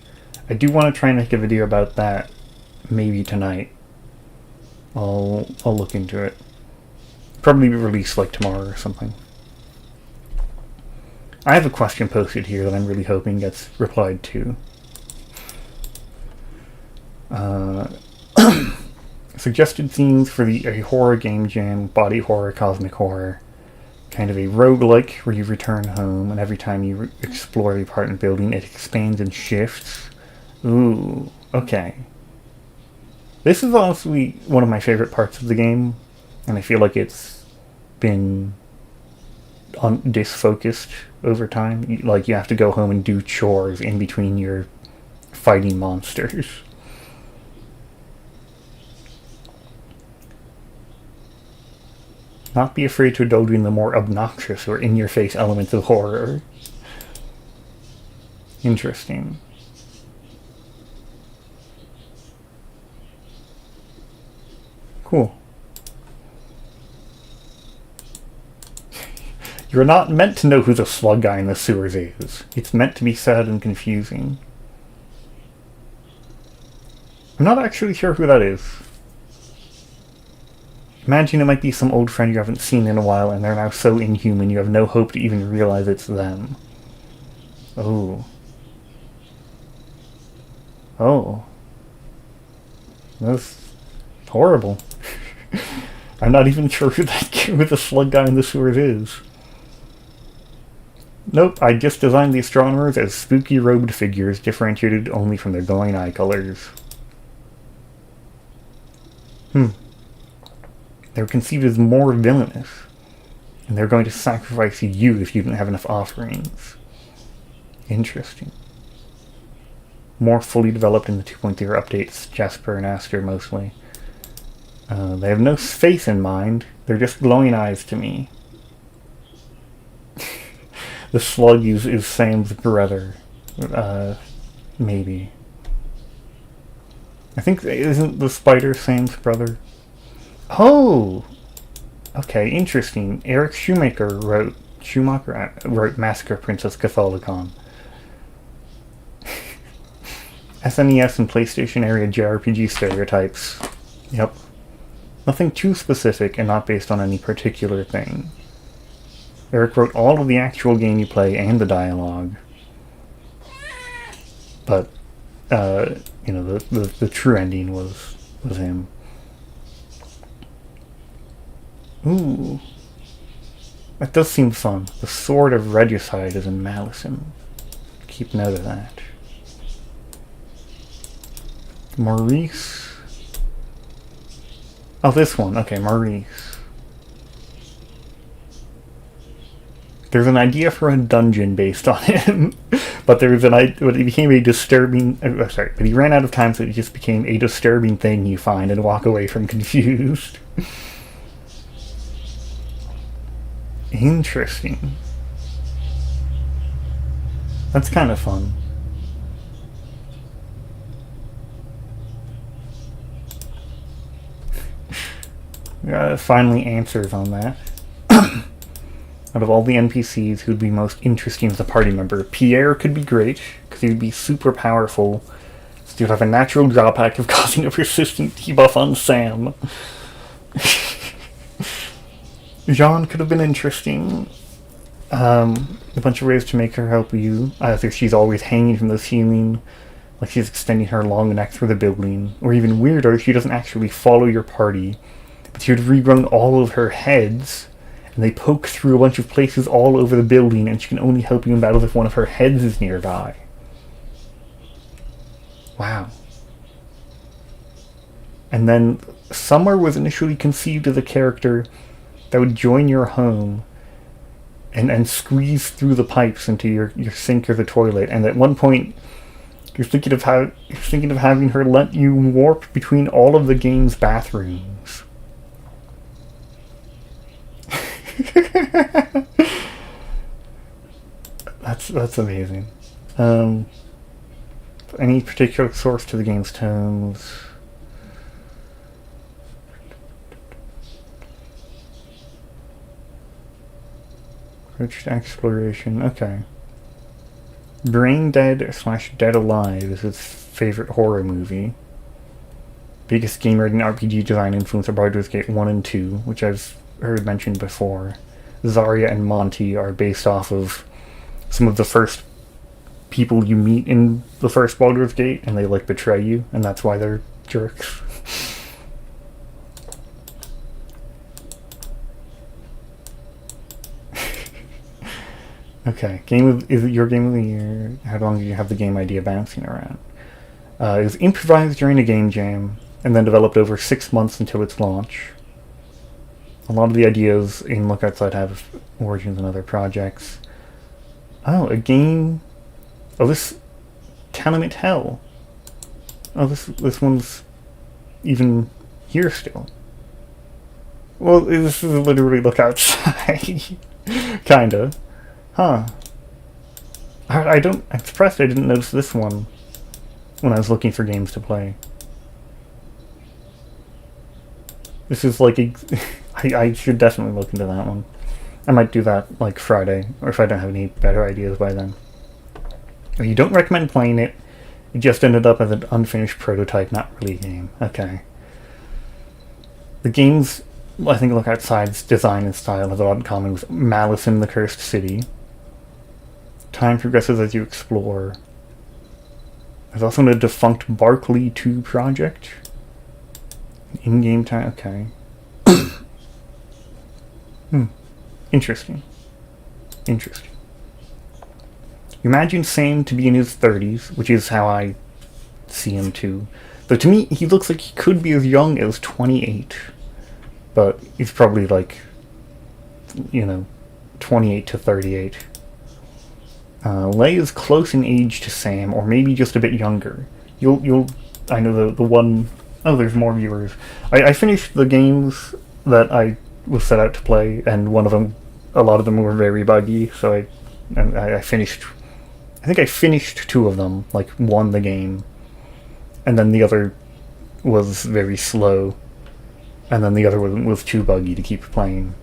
I do want to try and make a video about that maybe tonight. I'll look into it. Probably be released like tomorrow or something. I have a question posted here that I'm really hoping gets replied to. Suggested themes for a horror game jam, body horror, cosmic horror. Kind of a roguelike where you return home and every time you explore the apartment building it expands and shifts. Ooh, okay. This is honestly one of my favorite parts of the game, and I feel like it's been disfocused over time. Like, you have to go home and do chores in between your fighting monsters. Not be afraid to indulge in the more obnoxious or in-your-face elements of horror. Interesting. Cool. You're not meant to know who the slug guy in the sewers is. It's meant to be sad and confusing. I'm not actually sure who that is. Imagine it might be some old friend you haven't seen in a while and they're now so inhuman you have no hope to even realize it's them. Oh. Oh. That's horrible. I'm not even sure who the slug guy in the sewers is. Nope, I just designed the astronomers as spooky robed figures differentiated only from their glowing eye colors. They're conceived as more villainous, and they're going to sacrifice you if you don't have enough offerings. Interesting. More fully developed in the 2.0 updates, Jasper and Aster mostly. They have no face in mind, they're just glowing eyes to me. The slug is Sam's brother. Maybe. I think, isn't the spider Sam's brother? Oh! Okay, interesting. Eric Schumacher wrote Massacre Princess Catholicon. SNES and PlayStation area JRPG stereotypes. Yep. Nothing too specific and not based on any particular thing. Eric wrote all of the actual game you play and the dialogue. But, you know, the true ending was him. Ooh. That does seem fun. The Sword of Regicide is in Malison. Keep note of that. Maurice. Oh, this one. Okay, Maurice. There's an idea for a dungeon based on him, but it became a disturbing. But he ran out of time, so it just became a disturbing thing you find and walk away from confused. Interesting. That's kind of fun. Finally answers on that. Out of all the NPCs, who'd be most interesting as a party member? Pierre could be great, because he'd be super powerful. So you'd have a natural drawback of causing a persistent debuff on Sam. Jean could have been interesting. A bunch of ways to make her help you. Either she's always hanging from the ceiling, like she's extending her long neck through the building, or even weirder, she doesn't actually follow your party, but she'd regrown all of her heads, and they poke through a bunch of places all over the building, and she can only help you in battles if one of her heads is nearby. Wow. And then Summer was initially conceived as a character that would join your home and squeeze through the pipes into your sink or the toilet, and at one point you're thinking of having her let you warp between all of the game's bathrooms. That's amazing. Any particular source to the game's tomes? Approach to exploration. Okay. Brain Dead / Dead Alive is his favorite horror movie. Biggest game rating RPG design influence are Baldur's Gate 1 and 2, which I've heard mentioned before. Zarya and Monty are based off of some of the first people you meet in the first Baldur's Gate, and they like betray you, and that's why they're jerks. Okay, is it your game of the year? How long do you have the game idea bouncing around? It was improvised during a game jam, and then developed over 6 months until its launch. A lot of the ideas in Look Outside have origins in other projects. Oh, a game... Oh, this... Tenement Hell. Oh, this one's even here still. Well, this is literally Look Outside. Kinda. Huh. I'm surprised I didn't notice this one when I was looking for games to play. This is like I should definitely look into that one. I might do that like Friday, or if I don't have any better ideas by then. You don't recommend playing it. It just ended up as an unfinished prototype, not really a game. Okay. The game's, I think, Look Outside's design and style have a lot in common with Malice in the Cursed City. Time progresses as you explore. There's also a defunct Barkley 2 project. In-game time, okay. Interesting. Interesting. You imagine Sam to be in his 30s, which is how I see him too. Though to me, he looks like he could be as young as 28. But he's probably like, 28 to 38. Lei is close in age to Sam, or maybe just a bit younger. I know the one... Oh, there's more viewers. I finished the games that I was set out to play, and a lot of them were very buggy, so I finished... I think I finished 2 of them, like, won the game. And then the other was very slow. And then the other one was too buggy to keep playing.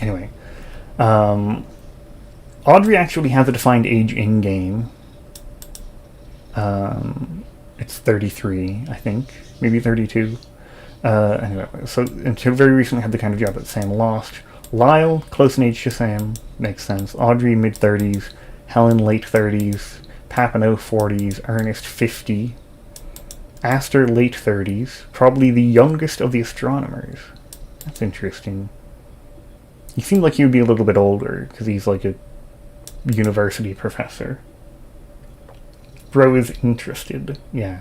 Anyway. Audrey actually has a defined age in-game. It's 33, I think. Maybe 32. Anyway, so until very recently had the kind of job that Sam lost. Lyle, close in age to Sam, makes sense. Audrey, mid-30s. Helen, late 30s. Papano, 40s. Ernest, 50. Aster, late 30s. Probably the youngest of the astronomers. That's interesting. He seemed like he would be a little bit older, because he's like a university professor. Bro is interested. Yeah.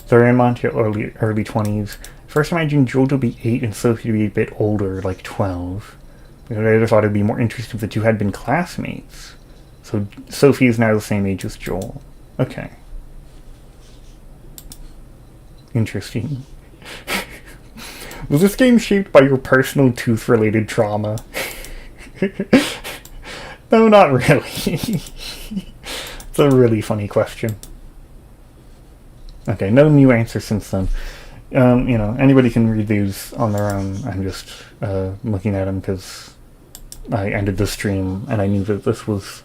Zarya and Monty early 20s. First I imagined Joel to be 8 and Sophie to be a bit older, like 12. Because I just thought it would be more interesting if the two had been classmates. So Sophie is now the same age as Joel. Okay. Interesting. Was this game shaped by your personal tooth-related trauma? No, not really. It's a really funny question. Okay, no new answers since then. You know, anybody can read these on their own. I'm just looking at them because I ended the stream and I knew that this was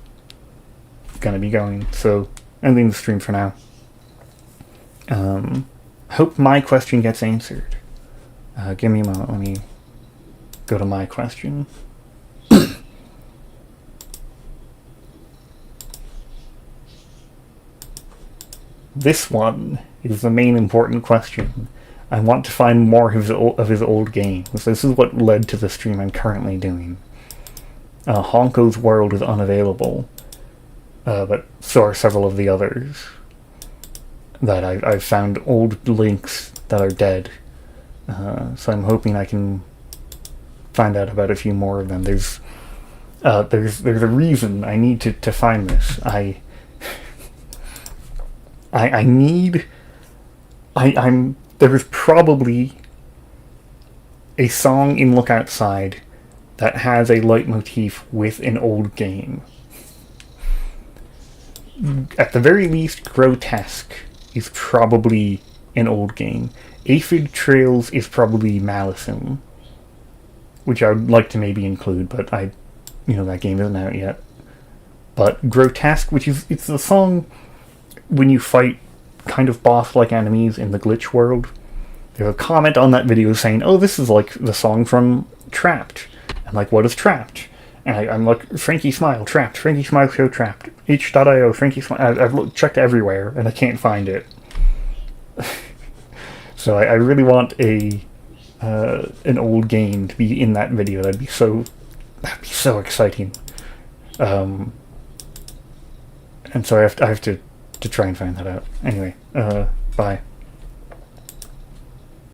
going to be going. So, ending the stream for now. Hope my question gets answered. Give me a moment. Let me go to my question. This one is the main important question. I want to find more of his old games. This is what led to the stream I'm currently doing. Honko's World is unavailable, but so are several of the others that I've found old links that are dead. So I'm hoping I can find out about a few more of them. There's a reason I need to find this. There is probably a song in Look Outside that has a leitmotif with an old game. At the very least, Grotesque is probably an old game. Aphid Trails is probably Malison, which I would like to maybe include, but that game isn't out yet. But Grotesque, it's the song when you fight kind of boss-like enemies in the glitch world. There's a comment on that video saying, oh, this is like the song from Trapped. I'm like, what is Trapped? And I'm like, Frankie Smile, Trapped, Frankie Smile Show, Trapped, H.io, Frankie Smile. I've checked everywhere, and I can't find it. So I really want an old game to be in that video. That'd be so exciting. And so I have to try and find that out. Anyway, bye.